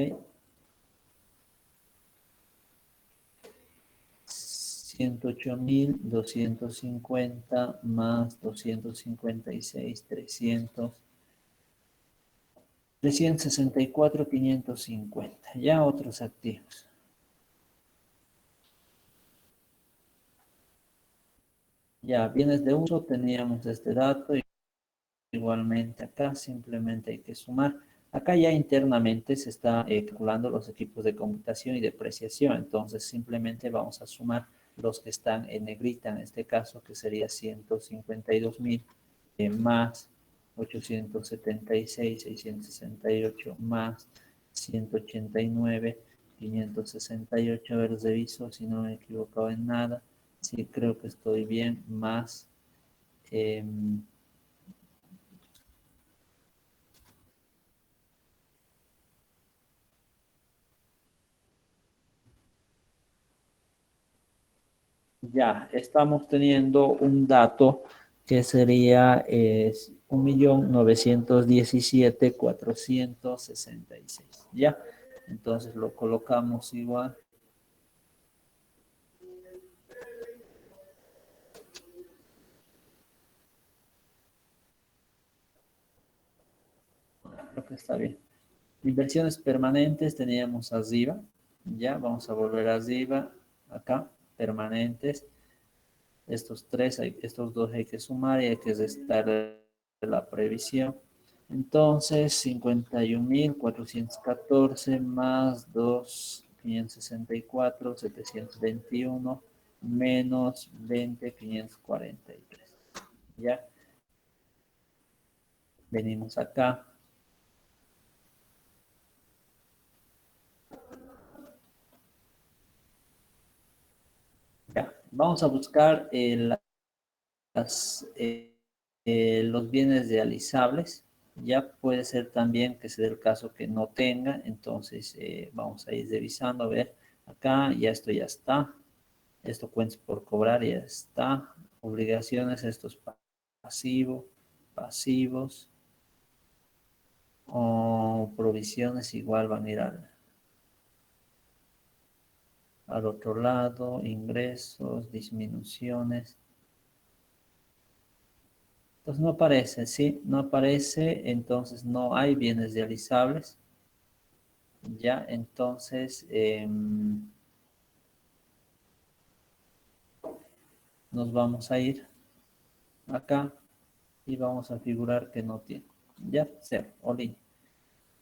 108.250 más 256, 364.550. Ya otros activos. Ya, bienes de uso, teníamos este dato. Igualmente acá simplemente hay que sumar. Acá ya internamente se está calculando los equipos de computación y depreciación. Entonces simplemente vamos a sumar los que están en negrita, en este caso, que sería 152.000 más 876, 668 más 189, 568. A ver, reviso si no me he equivocado en nada. Sí, creo que estoy bien, más... ya, estamos teniendo un dato que sería 1.917.466, ¿ya? Entonces lo colocamos igual. Creo que está bien. Inversiones permanentes teníamos arriba, ya, vamos a volver arriba, acá, permanentes. Estos estos dos hay que sumar y hay que restar la previsión. Entonces, 51.414 más 2.564, 721, menos 20.543. ¿Ya? Venimos acá. Ya. Vamos a buscar los bienes realizables. Ya puede ser también que sea el caso que no tenga, entonces vamos a ir revisando, a ver, acá ya esto ya está, esto cuenta por cobrar, ya está, obligaciones, esto es pasivo, pasivos, o provisiones igual van a ir al otro lado, ingresos, disminuciones. Entonces no aparece, ¿sí? No aparece, entonces no hay bienes realizables. Ya, entonces nos vamos a ir acá y vamos a figurar que no tiene. Ya, cero, o línea.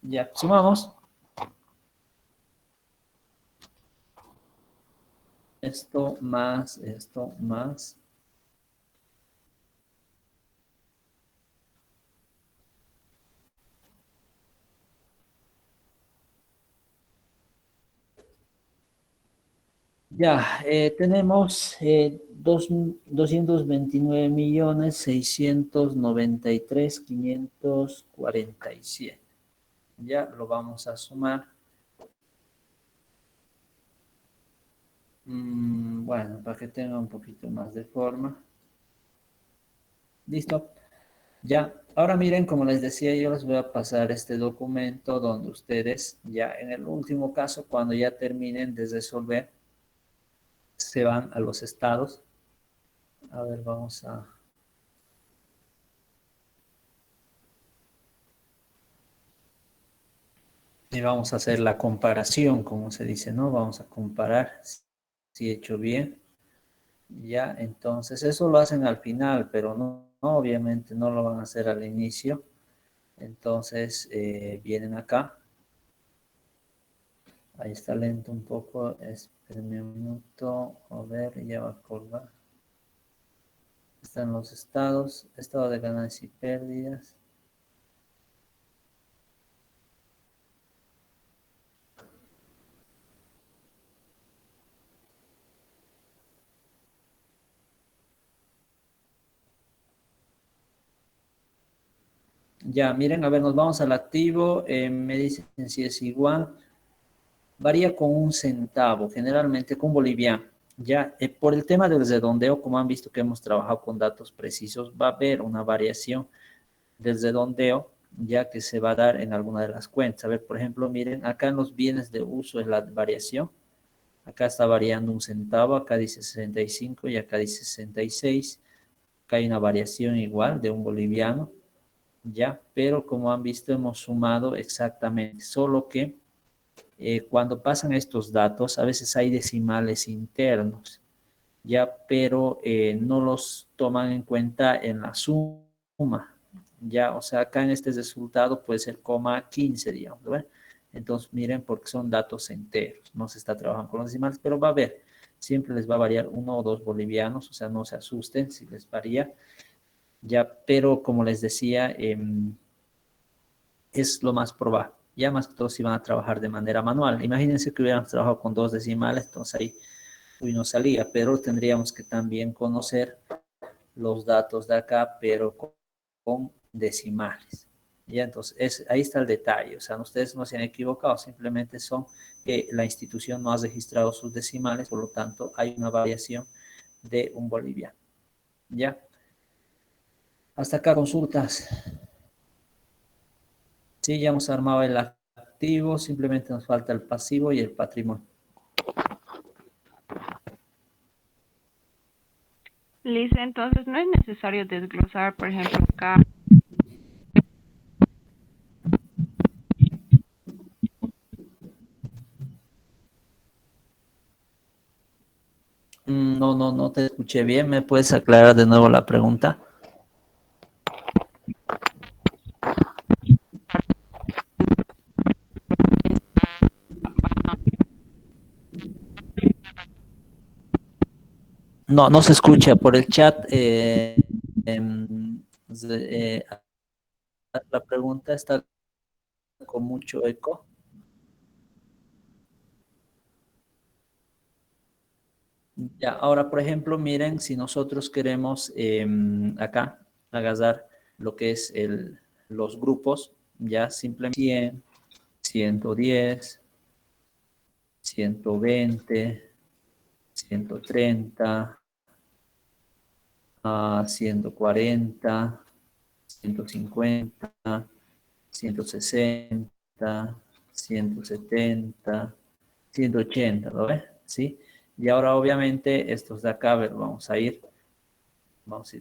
Ya, sumamos. Esto más, esto más. Ya, tenemos 229.693.547. Ya lo vamos a sumar. Bueno, para que tenga un poquito más de forma. Listo. Ya, ahora miren, como les decía, yo les voy a pasar este documento donde ustedes, ya en el último caso, cuando ya terminen de resolver, se van a los estados. A ver, y vamos a hacer la comparación, como se dice, ¿no? Vamos a comparar si he hecho bien. Ya, entonces eso lo hacen al final, pero obviamente no lo van a hacer al inicio. Entonces vienen acá. Ahí está lento un poco. Espérenme un minuto. A ver, ya va a colgar. Están los estados. Estado de ganancias y pérdidas. Ya, miren, a ver, nos vamos al activo. Me dicen si es igual. Varía con 1 centavo, generalmente con boliviano. Ya, por el tema del redondeo, como han visto que hemos trabajado con datos precisos, va a haber una variación del redondeo, ya que se va a dar en alguna de las cuentas. A ver, por ejemplo, miren, acá en los bienes de uso es la variación. Acá está variando 1 centavo, acá dice 65 y acá dice 66. Acá hay una variación igual de un boliviano, ya, pero como han visto hemos sumado exactamente, solo que cuando pasan estos datos a veces hay decimales internos, ya, pero no los toman en cuenta en la suma, ya, o sea, acá en este resultado puede ser 15, digamos, ¿verdad? Entonces, miren, porque son datos enteros, no se está trabajando con los decimales, pero va a haber, siempre les va a variar 1 o 2 bolivianos, o sea, no se asusten si les varía, ya, pero como les decía, es lo más probable, ya más que todo si van a trabajar de manera manual. Imagínense que hubieran trabajado con 2 decimales, entonces ahí no salía, pero tendríamos que también conocer los datos de acá, pero con decimales. Ya, entonces, ahí está el detalle. O sea, ustedes no se han equivocado, simplemente son que la institución no ha registrado sus decimales, por lo tanto, hay una variación de un boliviano. ¿Ya? Hasta acá consultas. Sí, ya hemos armado el activo, simplemente nos falta el pasivo y el patrimonio. Listo, entonces no es necesario desglosar, por ejemplo, acá. No te escuché bien. ¿Me puedes aclarar de nuevo la pregunta? No se escucha por el chat. La pregunta está con mucho eco. Ya, ahora, por ejemplo, miren, si nosotros queremos acá agarrar lo que es los grupos, ya simplemente 100, 110, 120, 130, 140, 150, 160, 170, 180, ¿lo ves? ¿Sí? Y ahora obviamente estos de acá, a ver, vamos a ir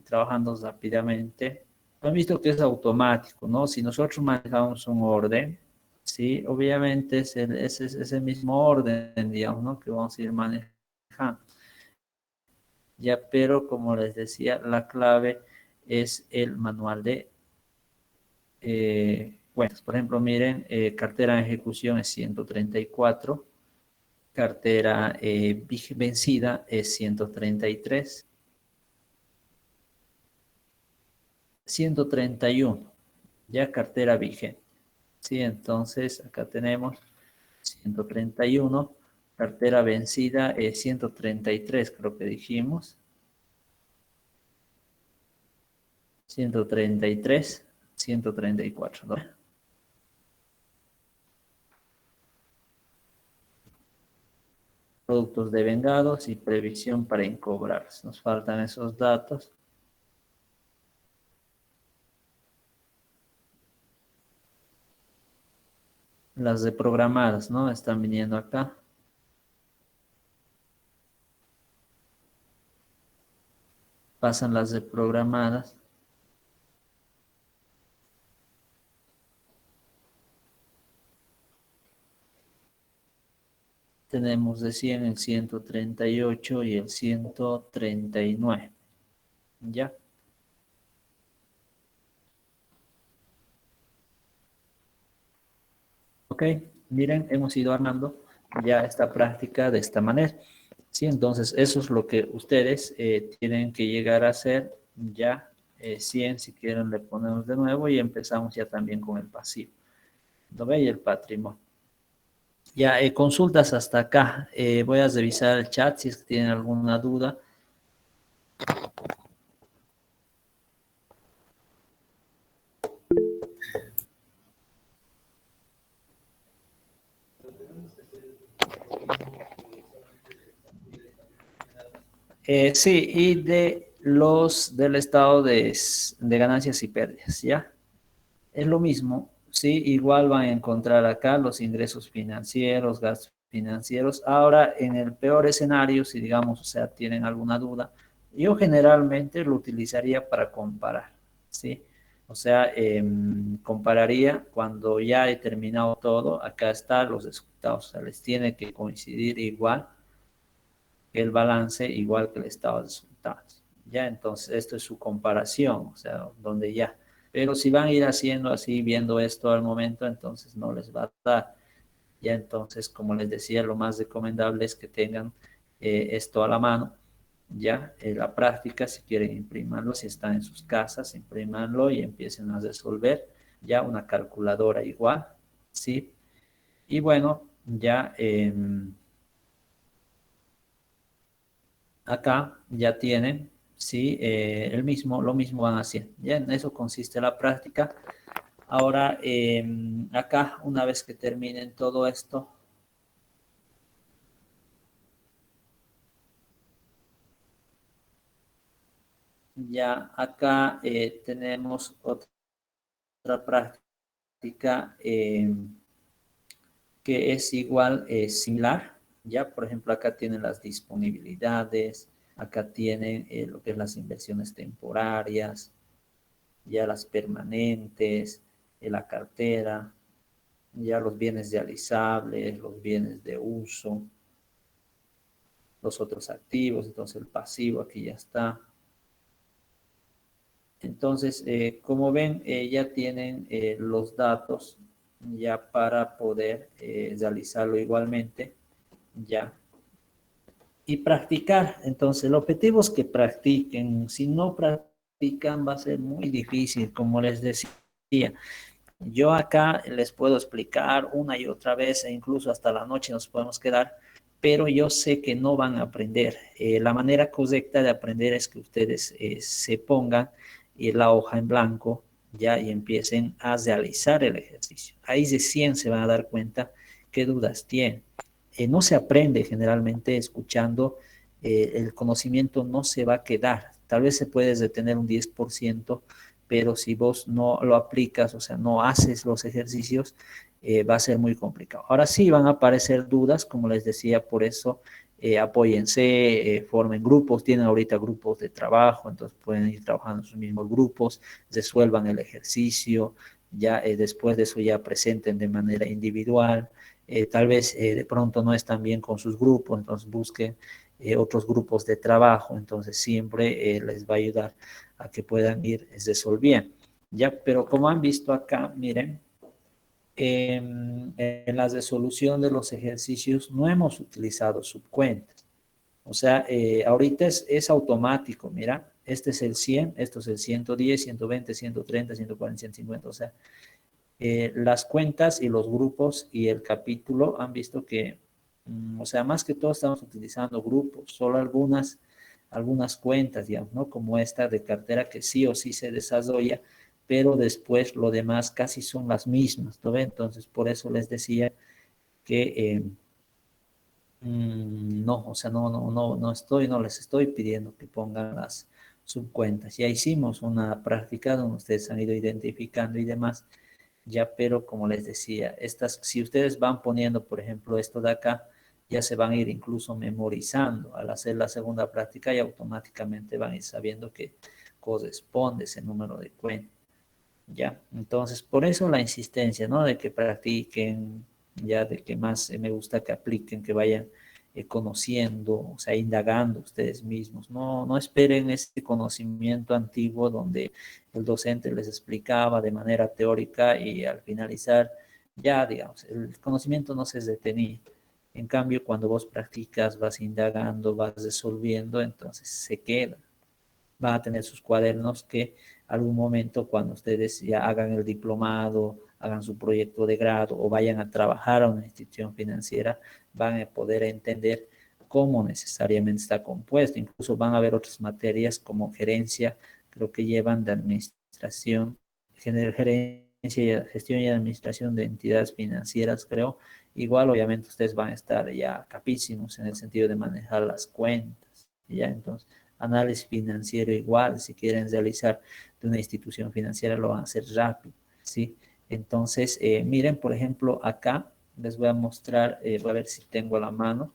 trabajando rápidamente. Han visto que es automático, ¿no? Si nosotros manejamos un orden, ¿sí? Obviamente es ese mismo orden, digamos, ¿no? Que vamos a ir manejando. Ya, pero como les decía, la clave es el manual de cuentas. Por ejemplo, miren, cartera en ejecución es 134, cartera vencida es 133, 131, ya cartera vigente. Sí, entonces acá tenemos 131, cartera vencida es 133, creo que dijimos. 133, 134, ¿no? Productos devengados y previsión para incobrar. Nos faltan esos datos. Las de programadas, ¿no? Están viniendo acá. Pasan las de programadas. Tenemos de 100 el 138 y el 139. ¿Ya? Ok, miren, hemos ido armando ya esta práctica de esta manera. Sí, entonces eso es lo que ustedes tienen que llegar a hacer ya 100, si quieren le ponemos de nuevo y empezamos ya también con el pasivo. ¿Lo ve? Y el patrimonio. Ya, consultas hasta acá. Voy a revisar el chat si es que tienen alguna duda. Sí, y de los del estado de ganancias y pérdidas, ¿ya? Es lo mismo, sí, igual van a encontrar acá los ingresos financieros, gastos financieros. Ahora, en el peor escenario, si digamos, o sea, tienen alguna duda, yo generalmente lo utilizaría para comparar, ¿sí? O sea, compararía cuando ya he terminado todo, acá están los resultados, o sea, les tiene que coincidir igual que el balance, igual que el estado de resultados. Ya, entonces, esto es su comparación, o sea, donde ya. Pero si van a ir haciendo así, viendo esto al momento, entonces no les va a dar. Ya, entonces, como les decía, lo más recomendable es que tengan esto a la mano. Ya, la práctica, si quieren imprimirlo, si están en sus casas, imprimanlo y empiecen a resolver. Ya, una calculadora igual, ¿sí? Y bueno, ya acá ya tienen, ¿sí? Lo mismo van haciendo. Ya en eso consiste la práctica. Ahora, acá, una vez que terminen todo esto, Ya acá tenemos otra práctica que es igual, similar. Ya, por ejemplo, acá tienen las disponibilidades, acá tienen lo que es las inversiones temporarias, ya las permanentes, la cartera, ya los bienes realizables, los bienes de uso, los otros activos, entonces el pasivo aquí ya está. Entonces, como ven, ya tienen los datos ya para poder realizarlo igualmente, ya. Y practicar, entonces el objetivo es que practiquen, si no practican va a ser muy difícil, como les decía. Yo acá les puedo explicar una y otra vez, e incluso hasta la noche nos podemos quedar, pero yo sé que no van a aprender. La manera correcta de aprender es que ustedes se pongan la hoja en blanco, ya, y empiecen a realizar el ejercicio. Ahí recién se van a dar cuenta qué dudas tienen. No se aprende generalmente escuchando, el conocimiento no se va a quedar. Tal vez se puede detener un 10%, pero si vos no lo aplicas, o sea, no haces los ejercicios, va a ser muy complicado. Ahora sí van a aparecer dudas, como les decía, por eso apóyense, formen grupos, tienen ahorita grupos de trabajo, entonces pueden ir trabajando en sus mismos grupos, resuelvan el ejercicio, ya después de eso ya presenten de manera individual, tal vez de pronto no están bien con sus grupos, entonces busquen otros grupos de trabajo, entonces siempre les va a ayudar a que puedan ir resolviendo. Ya, pero como han visto acá, miren, en la resolución de los ejercicios no hemos utilizado subcuentas. O sea, ahorita es automático, mira, este es el 100, esto es el 110, 120, 130, 140, 150. O sea, las cuentas y los grupos y el capítulo han visto que, o sea, más que todo estamos utilizando grupos, solo algunas cuentas, digamos, ¿no? Como esta de cartera que sí o sí se desarrolla, pero después lo demás casi son las mismas, ¿no ve? Entonces, por eso les decía que no, o sea, no les estoy pidiendo que pongan las subcuentas. Ya hicimos una práctica donde ustedes han ido identificando y demás, ya, pero como les decía, si ustedes van poniendo, por ejemplo, esto de acá, ya se van a ir incluso memorizando al hacer la segunda práctica y automáticamente van a ir sabiendo que corresponde ese número de cuenta, ya. Entonces, por eso la insistencia, ¿no? De que practiquen, ya, de que más me gusta que apliquen, que vayan conociendo, o sea, indagando ustedes mismos. No esperen ese conocimiento antiguo donde el docente les explicaba de manera teórica y al finalizar, ya, digamos, el conocimiento no se detenía. En cambio, cuando vos practicas, vas indagando, vas resolviendo, entonces se queda. Van a tener sus cuadernos que algún momento cuando ustedes ya hagan el diplomado, hagan su proyecto de grado o vayan a trabajar a una institución financiera, van a poder entender cómo necesariamente está compuesto. Incluso van a haber otras materias como gerencia, creo que llevan de administración, gerencia, gestión y administración de entidades financieras, creo. Igual, obviamente, ustedes van a estar ya capísimos en el sentido de manejar las cuentas, ¿ya? Entonces, análisis financiero igual, si quieren realizar de una institución financiera lo van a hacer rápido, ¿sí? Entonces, miren, por ejemplo, acá les voy a mostrar, voy a ver si tengo a la mano.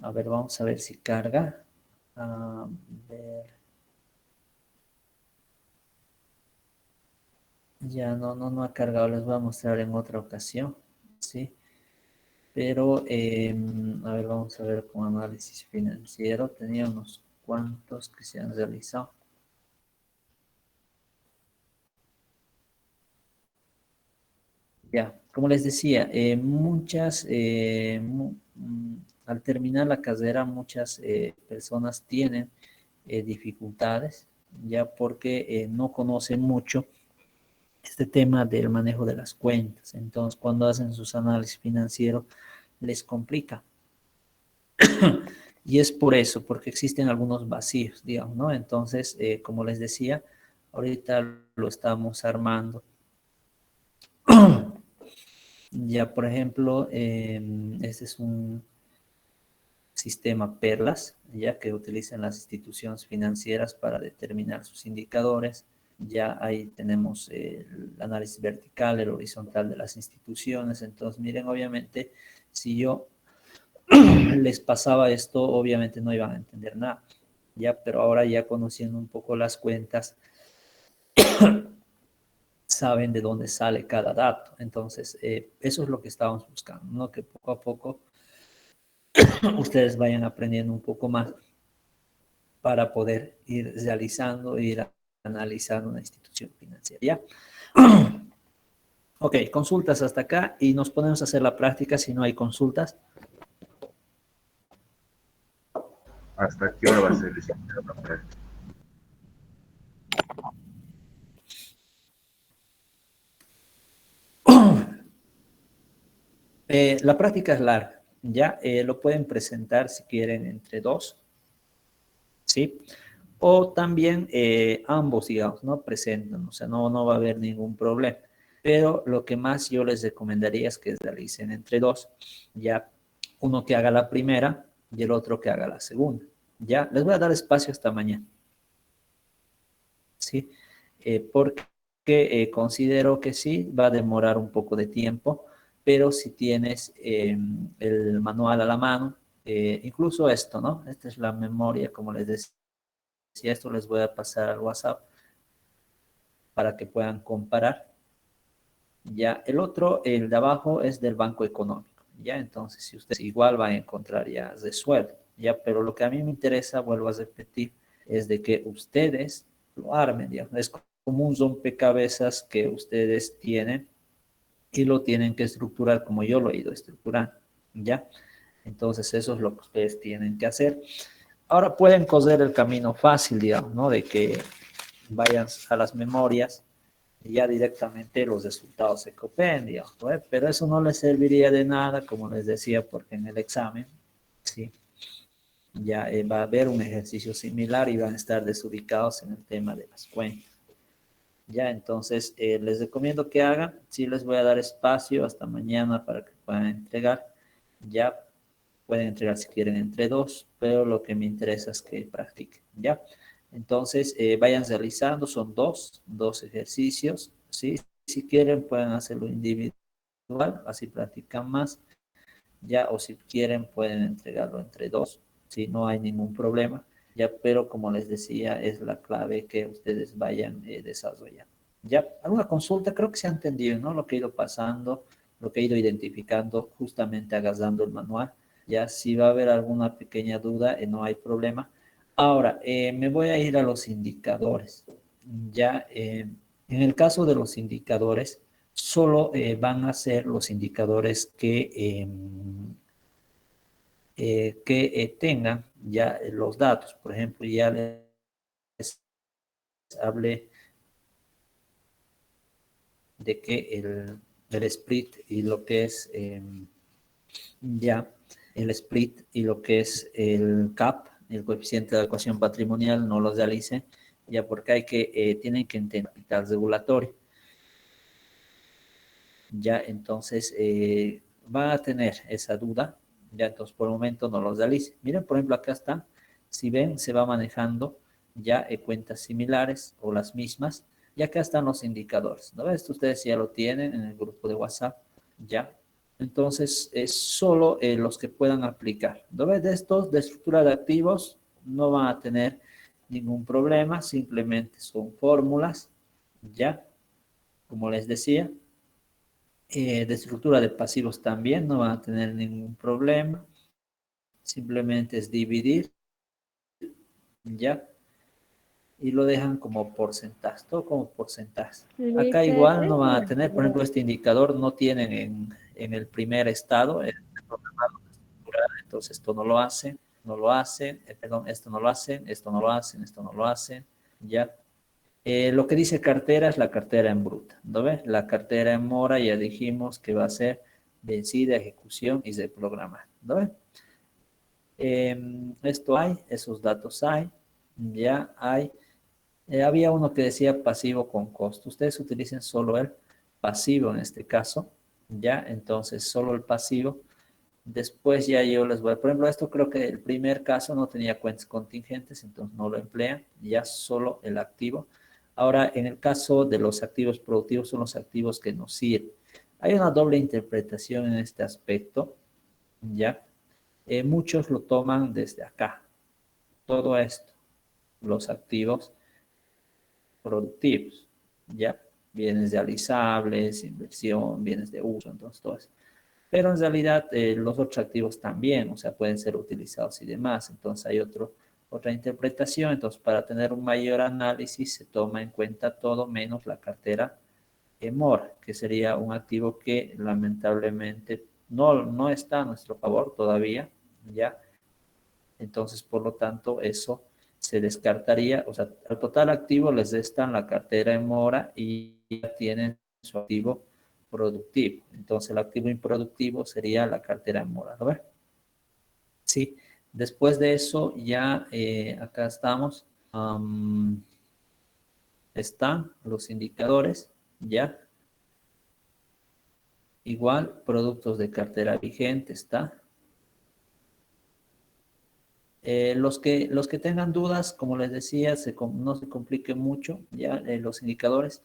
A ver, vamos a ver si carga. A ver. Ya no ha cargado, les voy a mostrar en otra ocasión, ¿sí? Pero, a ver, vamos a ver con análisis financiero. Tenía unos cuantos que se han realizado. Ya, como les decía, al terminar la carrera, muchas personas tienen dificultades, ya porque no conocen mucho este tema del manejo de las cuentas. Entonces, cuando hacen sus análisis financieros, les complica. Y es por eso, porque existen algunos vacíos, digamos, ¿no? Entonces, como les decía, Ahorita lo estamos armando. Ya, por ejemplo, este es un sistema Perlas, ya que utilizan las instituciones financieras para determinar sus indicadores. Ya ahí tenemos el análisis vertical, el horizontal de las instituciones. Entonces, miren, obviamente, si yo les pasaba esto, obviamente no iban a entender nada. Ya, pero ahora ya conociendo un poco las cuentas, saben de dónde sale cada dato. Entonces, eso es lo que estábamos buscando, ¿no? Que poco a poco ustedes vayan aprendiendo un poco más para poder ir realizando, ir analizando una institución financiera. ¿Ya? Ok, consultas hasta acá y nos ponemos a hacer la práctica si no hay consultas. ¿Hasta qué hora va a ser licenciado la práctica? La práctica es larga, ya lo pueden presentar si quieren entre dos, ¿sí? O también ambos, digamos, ¿no? Presentan, o sea, no va a haber ningún problema. Pero lo que más yo les recomendaría es que realicen entre dos, ya uno que haga la primera y el otro que haga la segunda. Ya, les voy a dar espacio hasta mañana, ¿sí? Porque considero que sí, va a demorar un poco de tiempo, pero si tienes el manual a la mano, incluso esto, ¿no? Esta es la memoria, como les decía, esto les voy a pasar al WhatsApp para que puedan comparar. Ya, el otro, el de abajo, es del Banco Económico. Ya, entonces, si ustedes igual van a encontrar ya resuelto. Ya, pero lo que a mí me interesa, vuelvo a repetir, es de que ustedes lo armen, digamos. Es como un rompecabezas que ustedes tienen y lo tienen que estructurar como yo lo he ido estructurando. Ya, entonces eso es lo que ustedes tienen que hacer. Ahora pueden coser el camino fácil, digamos, ¿no? De que vayan a las memorias y ya directamente los resultados se copien, digamos, ¿no? Pero eso no les serviría de nada, como les decía, porque en el examen, ¿sí? Ya va a haber un ejercicio similar y van a estar desubicados en el tema de las cuentas. Ya, entonces, les recomiendo que hagan, sí les voy a dar espacio hasta mañana para que puedan entregar, ya pueden entregar si quieren entre dos, pero lo que me interesa es que practiquen, ¿ya? Entonces, vayan realizando, son dos ejercicios, ¿sí? Si quieren pueden hacerlo individual, así practican más, ya, o si quieren pueden entregarlo entre dos, ¿sí? No hay ningún problema, ya, pero como les decía, es la clave que ustedes vayan desarrollando. ¿Ya? ¿Alguna consulta? Creo que se ha entendido, ¿no? Lo que he ido pasando, lo que he ido identificando, justamente agarrando el manual. Ya, si va a haber alguna pequeña duda, no hay problema. Ahora, me voy a ir a los indicadores. Ya, en el caso de los indicadores, solo van a ser los indicadores que tengan ya los datos. Por ejemplo, ya les hablé de que el split y lo que es ya el split y lo que es el CAP, el coeficiente de adecuación patrimonial, no los realicen, ya porque tienen que entender capital regulatorio. Ya entonces van a tener esa duda, ya entonces por el momento no los realicen. Miren, por ejemplo, acá están, si ven, se va manejando ya cuentas similares o las mismas, y acá están los indicadores, ¿no? Esto ustedes ya lo tienen en el grupo de WhatsApp, ya. Entonces, es solo los que puedan aplicar. ¿No ves? De estos, de estructura de activos, no van a tener ningún problema, simplemente son fórmulas, ya, como les decía. De estructura de pasivos también no van a tener ningún problema. Simplemente es dividir, ya, y lo dejan como porcentaje, todo como porcentaje. Acá igual no van a tener, por ejemplo, este indicador no tienen en el primer estado, entonces esto no lo hacen, no lo hacen, perdón, esto no lo hacen, esto no lo hacen, esto no lo hacen, ya. Lo que dice cartera es la cartera en bruta, ¿no ves? La cartera en mora ya dijimos que va a ser vencida, ejecución y reprogramar, ¿no ves? Esto hay, esos datos hay, ya hay. Había uno que decía pasivo con costo. Ustedes utilicen solo el pasivo en este caso, ¿ya? Entonces, solo el pasivo. Después ya yo les voy a, por ejemplo, esto creo que el primer caso no tenía cuentas contingentes, entonces no lo emplean, ya solo el activo. Ahora, en el caso de los activos productivos, son los activos que nos sirven. Hay una doble interpretación en este aspecto, ¿ya? Muchos lo toman desde acá, todo esto, los activos productivos, ¿ya? Bienes realizables, inversión, bienes de uso, entonces todo eso. Pero en realidad los otros activos también, o sea, pueden ser utilizados y demás. Entonces hay otra interpretación. Entonces, para tener un mayor análisis se toma en cuenta todo menos la cartera mora, que sería un activo que lamentablemente no está a nuestro favor todavía, ¿ya? Entonces, por lo tanto, eso se descartaría, o sea, al total activo les restan la cartera en mora y ya tienen su activo productivo. Entonces, el activo improductivo sería la cartera en mora, ¿lo ven? Sí. Después de eso, ya acá estamos. Están los indicadores, ¿ya? Igual, productos de cartera vigente, está. Los que tengan dudas, como les decía, no se compliquen mucho, ya los indicadores.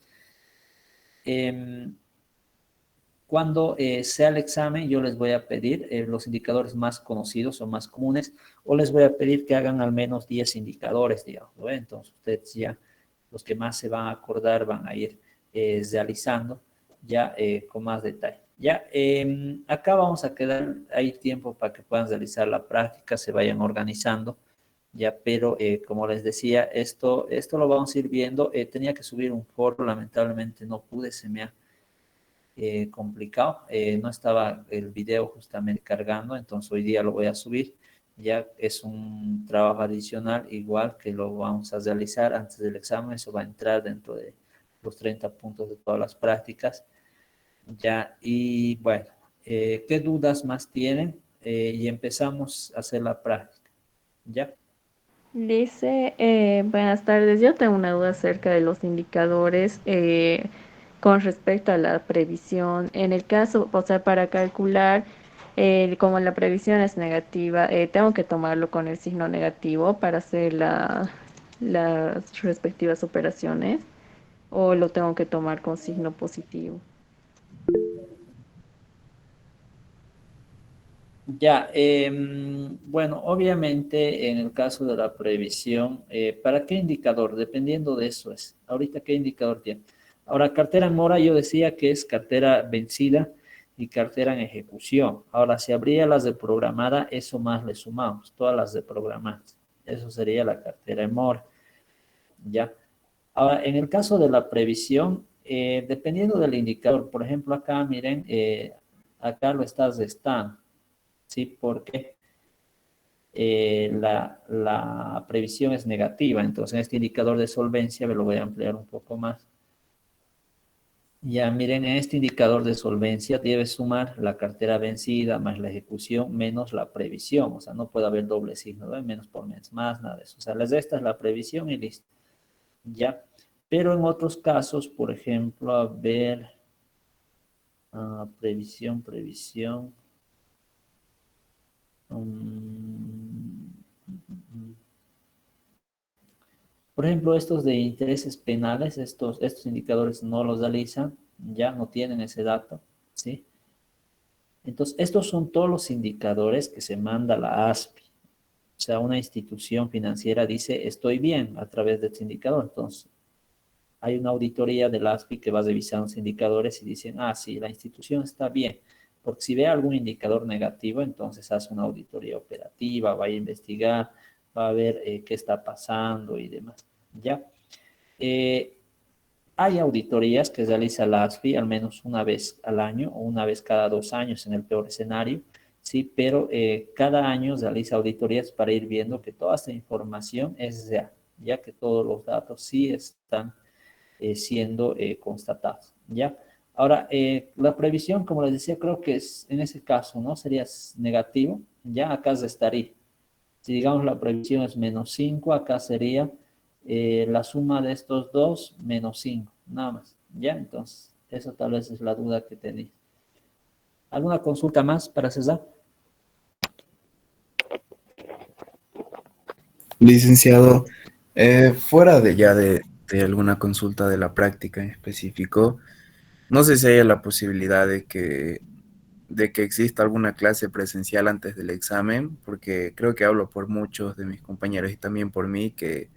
Cuando sea el examen, yo les voy a pedir los indicadores más conocidos o más comunes, o les voy a pedir que hagan al menos 10 indicadores, digamos, ¿no? Entonces, ustedes ya, los que más se van a acordar, van a ir realizando ya con más detalle. Ya, acá vamos a quedar, hay tiempo para que puedan realizar la práctica, se vayan organizando, ya, pero como les decía, esto lo vamos a ir viendo. Tenía que subir un foro, lamentablemente no pude, se me ha complicado. No estaba el video justamente cargando, entonces hoy día lo voy a subir. Ya es un trabajo adicional, igual que lo vamos a realizar antes del examen. Eso va a entrar dentro de los 30 puntos de todas las prácticas. Ya, y bueno, ¿qué dudas más tienen? Y empezamos a hacer la práctica. ¿Ya? Dice, buenas tardes, yo tengo una duda acerca de los indicadores con respecto a la previsión. En el caso, o sea, para calcular, como la previsión es negativa, tengo que tomarlo con el signo negativo para hacer las respectivas operaciones, o lo tengo que tomar con signo positivo. Ya, bueno, obviamente en el caso de la previsión, ¿para qué indicador? Dependiendo de eso es. Ahorita, ¿qué indicador tiene? Ahora, cartera en mora yo decía que es cartera vencida y cartera en ejecución. Ahora, si habría las de programada, eso más le sumamos, todas las de programadas. Eso sería la cartera en mora, ¿ya? Ahora, en el caso de la previsión, dependiendo del indicador, por ejemplo, acá, miren, acá lo estás restando. ¿Sí? Porque la previsión es negativa. Entonces, en este indicador de solvencia, me lo voy a ampliar un poco más. Ya miren, en este indicador de solvencia debe sumar la cartera vencida más la ejecución menos la previsión. O sea, no puede haber doble signo, ¿no? Menos por menos, más, nada de eso. O sea, les restas la previsión y listo. Ya. Pero en otros casos, por ejemplo, a ver, previsión. Por ejemplo, estos de intereses penales, estos indicadores no los realizan, ya no tienen ese dato, ¿sí? Entonces, estos son todos los indicadores que se manda la ASPI. O sea, una institución financiera dice, estoy bien a través de este indicador. Entonces, hay una auditoría del ASPI que va a revisar los indicadores y dicen, sí, la institución está bien. Porque si ve algún indicador negativo, entonces hace una auditoría operativa, va a investigar, va a ver qué está pasando y demás. ¿Ya? Hay auditorías que realiza la ASFI al menos una vez al año o una vez cada 2 años en el peor escenario, ¿sí? Pero cada año realiza auditorías para ir viendo que toda esta información es real, ya que todos los datos sí están siendo constatados, ¿ya? Ahora, la previsión, como les decía, creo que es, en ese caso, ¿no? Sería negativo, ya acá estaría. Si digamos la previsión es -5, acá sería la suma de estos dos menos 5, nada más. Ya, entonces, eso tal vez es la duda que tenía. ¿Alguna consulta más para César? Licenciado, fuera de ya de alguna consulta de la práctica en específico, no sé si hay la posibilidad de que exista alguna clase presencial antes del examen, porque creo que hablo por muchos de mis compañeros y también por mí que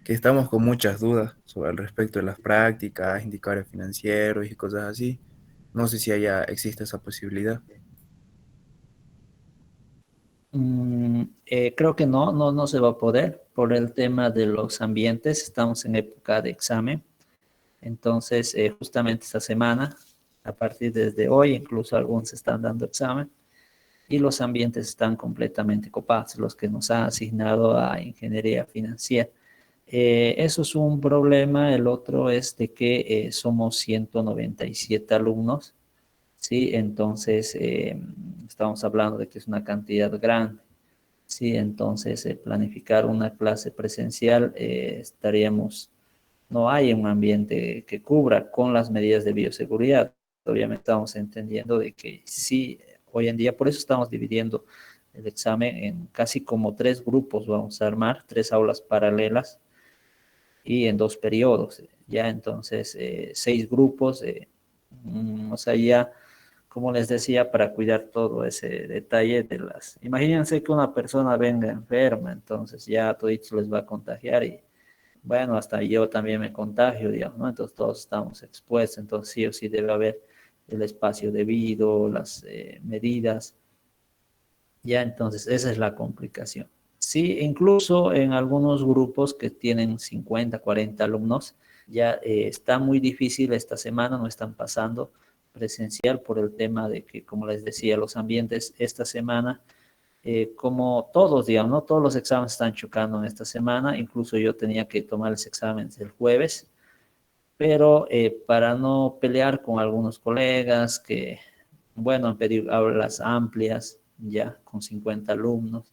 estamos con muchas dudas sobre el respecto de las prácticas, indicadores financieros y cosas así. No sé si existe esa posibilidad. Creo que no se va a poder por el tema de los ambientes. Estamos en época de examen. Entonces, justamente esta semana, a partir desde hoy, incluso algunos están dando examen y los ambientes están completamente copados, los que nos han asignado a ingeniería financiera. Eso es un problema. El otro es de que somos 197 alumnos, ¿sí? Entonces, estamos hablando de que es una cantidad grande, ¿sí? Entonces, planificar una clase presencial, no hay un ambiente que cubra con las medidas de bioseguridad. Obviamente estamos entendiendo de que sí, hoy en día, por eso estamos dividiendo el examen en casi como 3 grupos, vamos a armar 3 aulas paralelas y en 2 periodos, ya entonces 6 grupos, o sea, ya, como les decía, para cuidar todo ese detalle de las... Imagínense que una persona venga enferma, entonces ya a todos les va a contagiar y bueno, hasta yo también me contagio, digamos, ¿no? Entonces todos estamos expuestos, entonces sí o sí debe haber el espacio debido, las medidas, ya entonces esa es la complicación. Sí, incluso en algunos grupos que tienen 50, 40 alumnos, ya está muy difícil esta semana, no están pasando presencial por el tema de que, como les decía, los ambientes esta semana como todos, digamos, ¿no? Todos los exámenes están chocando en esta semana, incluso yo tenía que tomar los exámenes el jueves, pero para no pelear con algunos colegas que, bueno, han pedido aulas amplias, ya con 50 alumnos,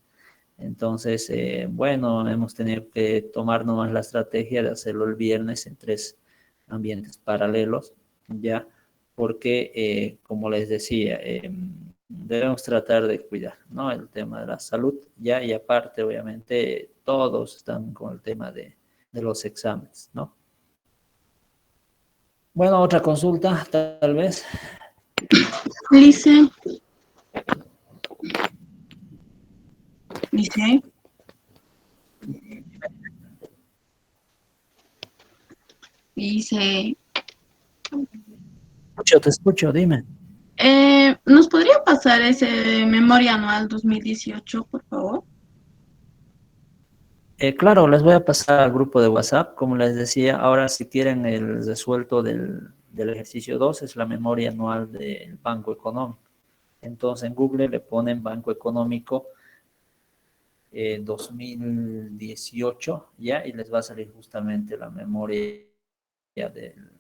entonces, bueno, hemos tenido que tomar nomás la estrategia de hacerlo el viernes en 3 ambientes paralelos, ya, porque, como les decía, debemos tratar de cuidar, ¿no? El tema de la salud, ya, y aparte, obviamente, todos están con el tema de los exámenes, ¿no? Bueno, otra consulta, tal vez. Lice, Lice, Lice. Te escucho, dime. ¿Nos podría pasar ese memoria anual 2018, por favor? Claro, les voy a pasar al grupo de WhatsApp. Como les decía, ahora si quieren el resuelto del ejercicio 2 es la memoria anual del Banco Económico. Entonces en Google le ponen Banco Económico 2018, ¿ya? Y les va a salir justamente la memoria del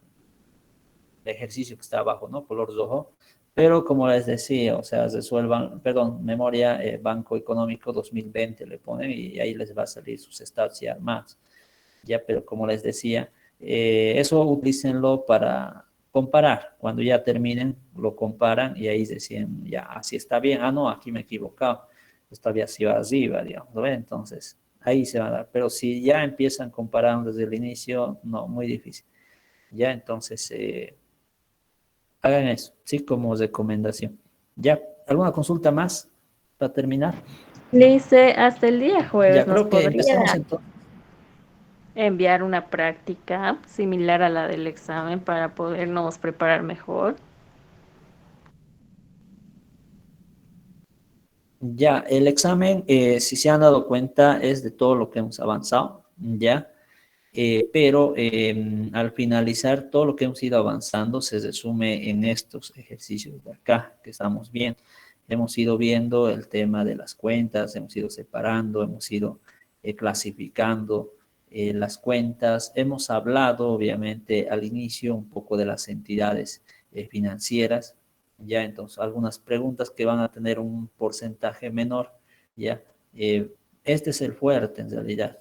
ejercicio que está abajo, ¿no? Color rojo. Pero como les decía, o sea, resuelvan, perdón, memoria Banco Económico 2020 le ponen y ahí les va a salir sus stats ya armados. Ya, pero como les decía, eso utilícenlo para comparar. Cuando ya terminen, lo comparan y ahí decían, ya, así está bien. Ah, no, aquí me he equivocado. Esta vez iba arriba, digamos, ¿no? Entonces, ahí se va a dar. Pero si ya empiezan comparando desde el inicio, no, muy difícil. Ya, entonces, hagan eso, sí, como recomendación. Ya, ¿alguna consulta más para terminar? Lice, hasta el día jueves Ya, nos creo que empezamos podría entonces. enviar una práctica similar a la del examen para podernos preparar mejor. Ya, el examen, si se han dado cuenta, es de todo lo que hemos avanzado, ya, pero al finalizar todo lo que hemos ido avanzando se resume en estos ejercicios de acá que estamos viendo. Hemos ido viendo el tema de las cuentas, hemos ido separando, hemos ido clasificando las cuentas, hemos hablado obviamente al inicio un poco de las entidades financieras, ya entonces algunas preguntas que van a tener un porcentaje menor, ya. Este es el fuerte en realidad,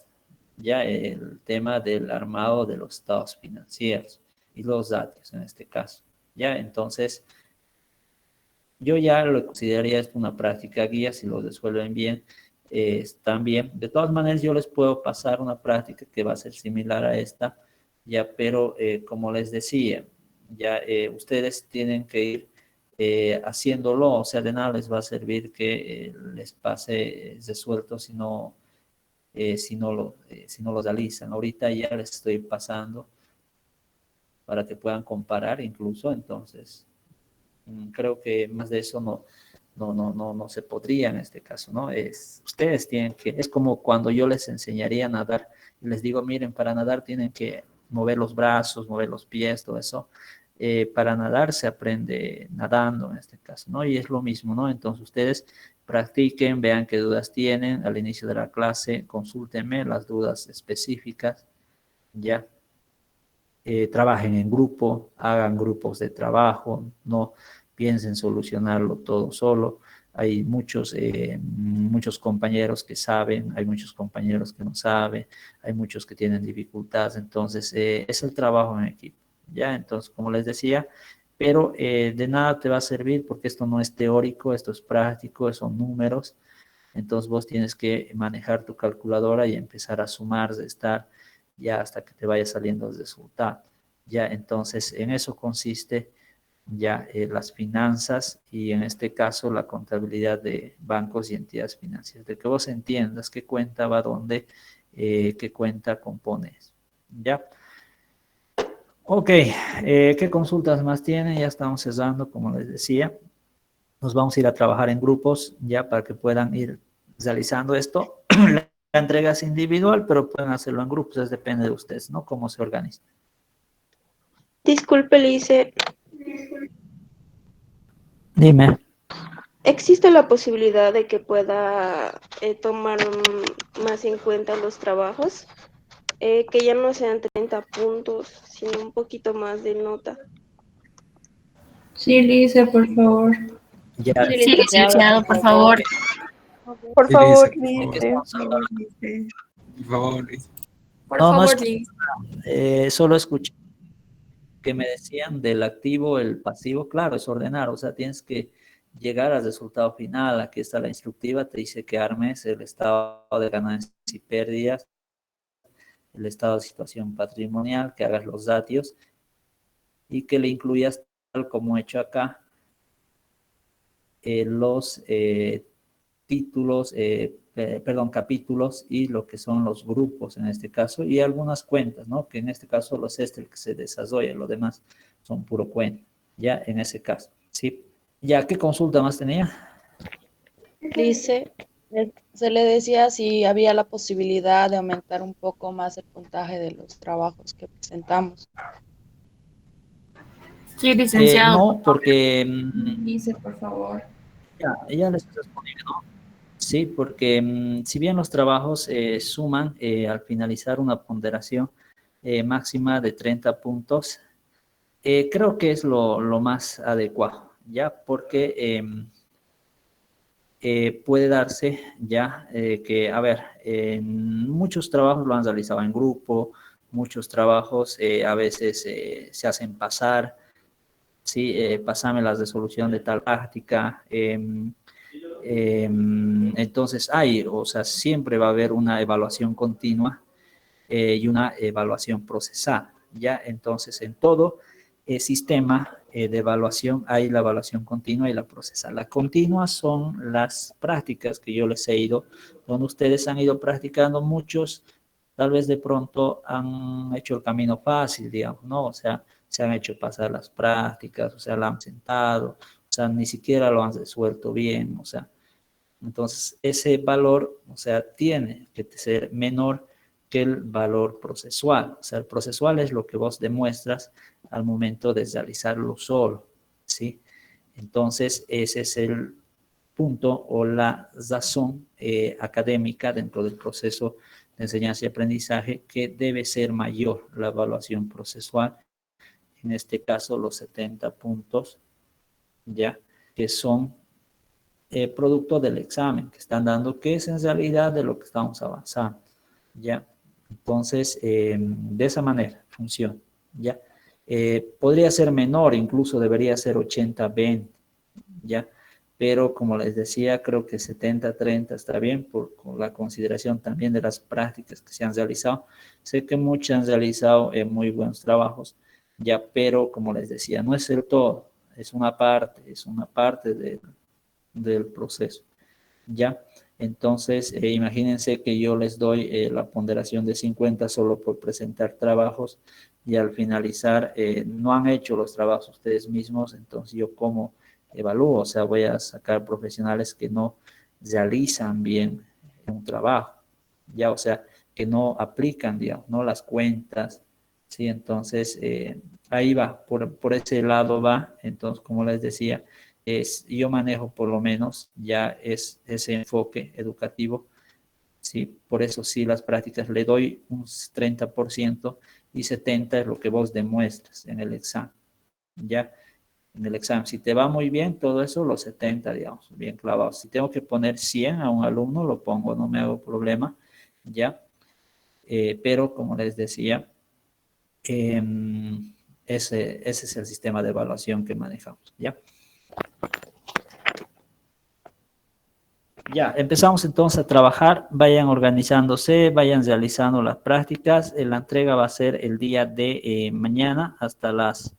ya el tema del armado de los estados financieros y los datos en este caso, ya. Entonces, yo ya lo consideraría esto una práctica guía. Si lo resuelven bien, están bien. De todas maneras, yo les puedo pasar una práctica que va a ser similar a esta, ya, pero como les decía, ya ustedes tienen que ir haciéndolo. O sea, de nada les va a servir que les pase resuelto si no lo realizan. Ahorita ya les estoy pasando para que puedan comparar incluso. Entonces, creo que más de eso no se podría en este caso, ¿no? Ustedes tienen que, es como cuando yo les enseñaría a nadar y les digo, miren, para nadar tienen que mover los brazos, mover los pies, todo eso. Para nadar se aprende nadando en este caso, ¿no? Y es lo mismo, ¿no? Entonces ustedes practiquen, vean qué dudas tienen al inicio de la clase, consúltenme las dudas específicas, ¿ya? Trabajen en grupo, hagan grupos de trabajo, no piensen solucionarlo todo solo. Hay muchos compañeros que saben, hay muchos compañeros que no saben, hay muchos que tienen dificultades. Entonces, es el trabajo en equipo, ¿ya? Entonces, como les decía, pero de nada te va a servir porque esto no es teórico, esto es práctico, son números. Entonces, vos tienes que manejar tu calculadora y empezar a sumar, restar, ya hasta que te vaya saliendo el resultado. Ya, entonces, en eso consiste ya las finanzas y en este caso la contabilidad de bancos y entidades financieras. De que vos entiendas qué cuenta va dónde, qué cuenta compone eso. ¿Ya? Ok, ¿qué consultas más tienen? Ya estamos cerrando, como les decía. Nos vamos a ir a trabajar en grupos ya para que puedan ir realizando esto. La entrega es individual, pero pueden hacerlo en grupos, eso depende de ustedes, ¿no? Cómo se organizan. Disculpe, Lice, Dime. ¿existe la posibilidad de que pueda tomar más en cuenta los trabajos? Que ya no sean 30 puntos, sino un poquito más de nota. Sí, Lice, por favor. Ya, Sí, Sí, licenciado, licenciado, por favor. por Sí, favor, Lice. ¿de qué Lice. estamos hablando? Por favor, Lice. No, no escuché, solo escuché que me decían del activo, el pasivo. Claro, es ordenar, o sea, tienes que llegar al resultado final. Aquí está la instructiva, te dice que armes el estado de ganancias y pérdidas, el estado de situación patrimonial, que hagas los datos y que le incluyas, tal como he hecho acá, los títulos, capítulos y lo que son los grupos en este caso y algunas cuentas, ¿no? Que en este caso solo es el que se desarrolla, lo demás son puro cuenta, ya en ese caso, ¿sí? ¿Ya qué consulta más tenía? Dice, se le decía si había la posibilidad de aumentar un poco más el puntaje de los trabajos que presentamos. Sí, licenciado. No, porque Lice, por favor. ya les respondí, ¿no? Sí, porque si bien los trabajos suman al finalizar una ponderación máxima de 30 puntos, creo que es lo más adecuado, ¿ya? Porque puede darse ya que, a ver, muchos trabajos lo han realizado en grupo, muchos trabajos a veces se hacen pasar, ¿sí? Pásame la resolución de tal práctica. Entonces o sea, siempre va a haber una evaluación continua y una evaluación procesal, ¿ya? Entonces, en todo sistema de evaluación hay la evaluación continua y la procesal. La continua son las prácticas que yo les he ido, donde ustedes han ido practicando muchos, tal vez de pronto han hecho el camino fácil, digamos, ¿no? O sea, se han hecho pasar las prácticas, o sea, la han sentado, o sea, ni siquiera lo han resuelto bien, o sea, entonces ese valor, o sea, tiene que ser menor que el valor procesual. O sea, el procesual es lo que vos demuestras al momento de realizarlo solo, ¿sí? Entonces, ese es el punto o la razón académica dentro del proceso de enseñanza y aprendizaje que debe ser mayor la evaluación procesual. En este caso, los 70 puntos, ¿ya? Que son producto del examen que están dando, que es en realidad de lo que estamos avanzando, ¿ya? Entonces, de esa manera funciona, ¿ya? Podría ser menor, incluso debería ser 80-20, ¿ya? Pero como les decía, creo que 70-30 está bien con la consideración también de las prácticas que se han realizado. Sé que muchos han realizado muy buenos trabajos, ya, pero como les decía, no es el todo, es una parte del proceso, ¿ya? Entonces, imagínense que yo les doy la ponderación de 50 solo por presentar trabajos y al finalizar no han hecho los trabajos ustedes mismos, entonces yo como evalúo, o sea, voy a sacar profesionales que no realizan bien un trabajo, ya, o sea, que no aplican, digamos, no las cuentas, ¿sí? Entonces, ahí va, por ese lado va, entonces, como les decía, yo manejo por lo menos ya es ese enfoque educativo, ¿sí? Por eso sí las prácticas le doy un 30% y 70% es lo que vos demuestras en el examen, ¿ya? En el examen, si te va muy bien, todo eso, los 70, digamos, bien clavados. Si tengo que poner 100 a un alumno, lo pongo, no me hago problema, ¿ya? Pero como les decía, ese es el sistema de evaluación que manejamos, ¿ya? Ya, empezamos entonces a trabajar, vayan organizándose, vayan realizando las prácticas. La entrega va a ser el día de mañana hasta las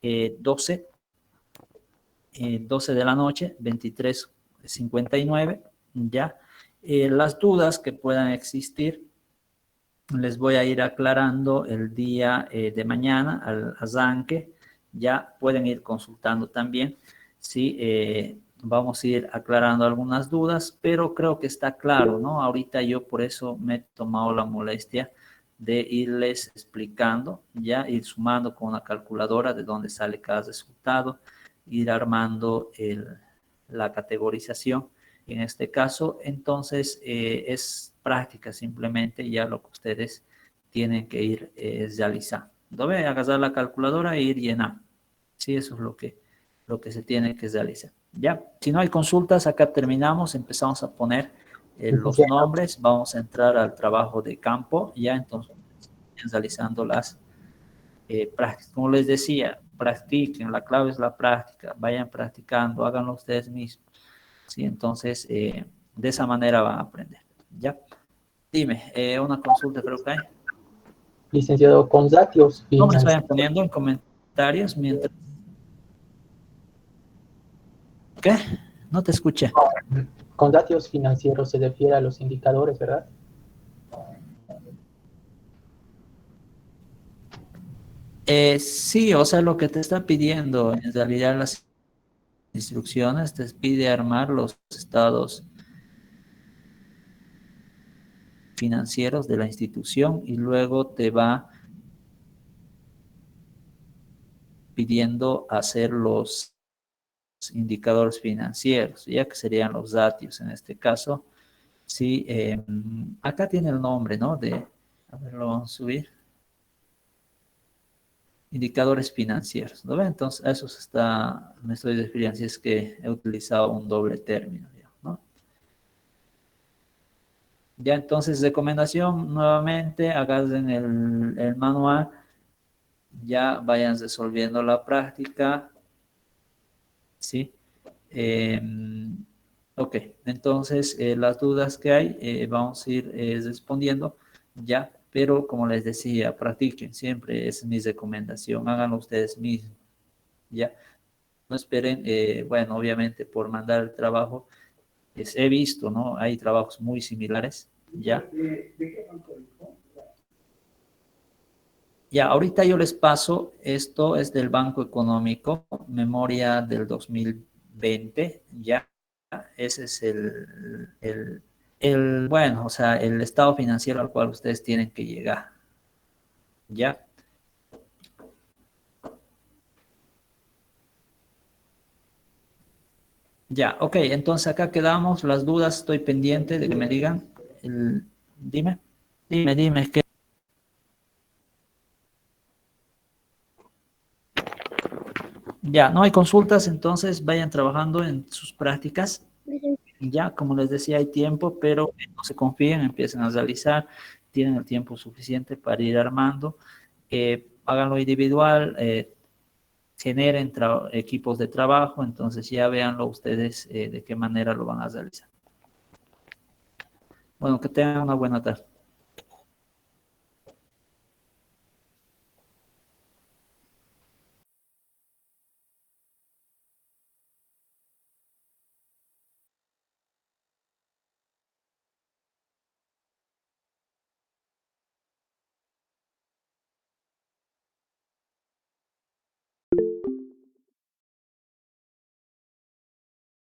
12 de la noche, 23:59, ya. Las dudas que puedan existir, les voy a ir aclarando el día de mañana al arranque, ya pueden ir consultando también, ¿sí? Vamos a ir aclarando algunas dudas, pero creo que está claro, ¿no? Ahorita yo por eso me he tomado la molestia de irles explicando, ya ir sumando con una calculadora de dónde sale cada resultado, ir armando la categorización. En este caso, entonces, es práctica simplemente ya lo que ustedes tienen que ir realizando. Debe agarrar la calculadora e ir llenando. Sí, eso es lo que se tiene que realizar. Ya, si no hay consultas, acá terminamos, empezamos a poner los nombres, vamos a entrar al trabajo de campo, ya entonces realizando las prácticas. Como les decía, practiquen, la clave es la práctica, vayan practicando, háganlo ustedes mismos. ¿Sí? Entonces, de esa manera van a aprender. ¿Ya? Dime, una consulta creo que hay. Licenciado, con datos Nombres financieros. vayan poniendo en comentarios mientras... ¿Qué? No te escuché. Con datos financieros se refiere a los indicadores, ¿verdad? Sí, o sea, lo que te está pidiendo en realidad las instrucciones te pide armar los estados financieros de la institución y luego te va pidiendo hacer los indicadores financieros, ya que serían los datos en este caso. Sí, acá tiene el nombre, ¿no? A ver, lo vamos a subir. Indicadores financieros, ¿no ven? Entonces, a eso me estoy refiriendo si es que he utilizado un doble término, ¿no? Ya, entonces, recomendación, nuevamente, agarren el manual, ya vayan resolviendo la práctica, ¿sí? Ok, entonces, las dudas que hay, vamos a ir respondiendo, ya, pero como les decía, practiquen, siempre es mi recomendación, háganlo ustedes mismos, ya. No esperen, bueno, obviamente por mandar el trabajo, he visto, ¿no? Hay trabajos muy similares, ya. Ya, ahorita yo les paso, esto es del Banco Económico, memoria del 2020, ya. Ese es bueno, o sea, el estado financiero al cual ustedes tienen que llegar, ya. Ya, ok, entonces acá quedamos, las dudas, estoy pendiente de que me digan, dime, es que... Ya, no hay consultas, entonces vayan trabajando en sus prácticas, ya, como les decía, hay tiempo, pero no se confíen, empiecen a realizar, tienen el tiempo suficiente para ir armando. Háganlo individual, generen equipos de trabajo, entonces ya véanlo ustedes de qué manera lo van a realizar. Bueno, que tengan una buena tarde.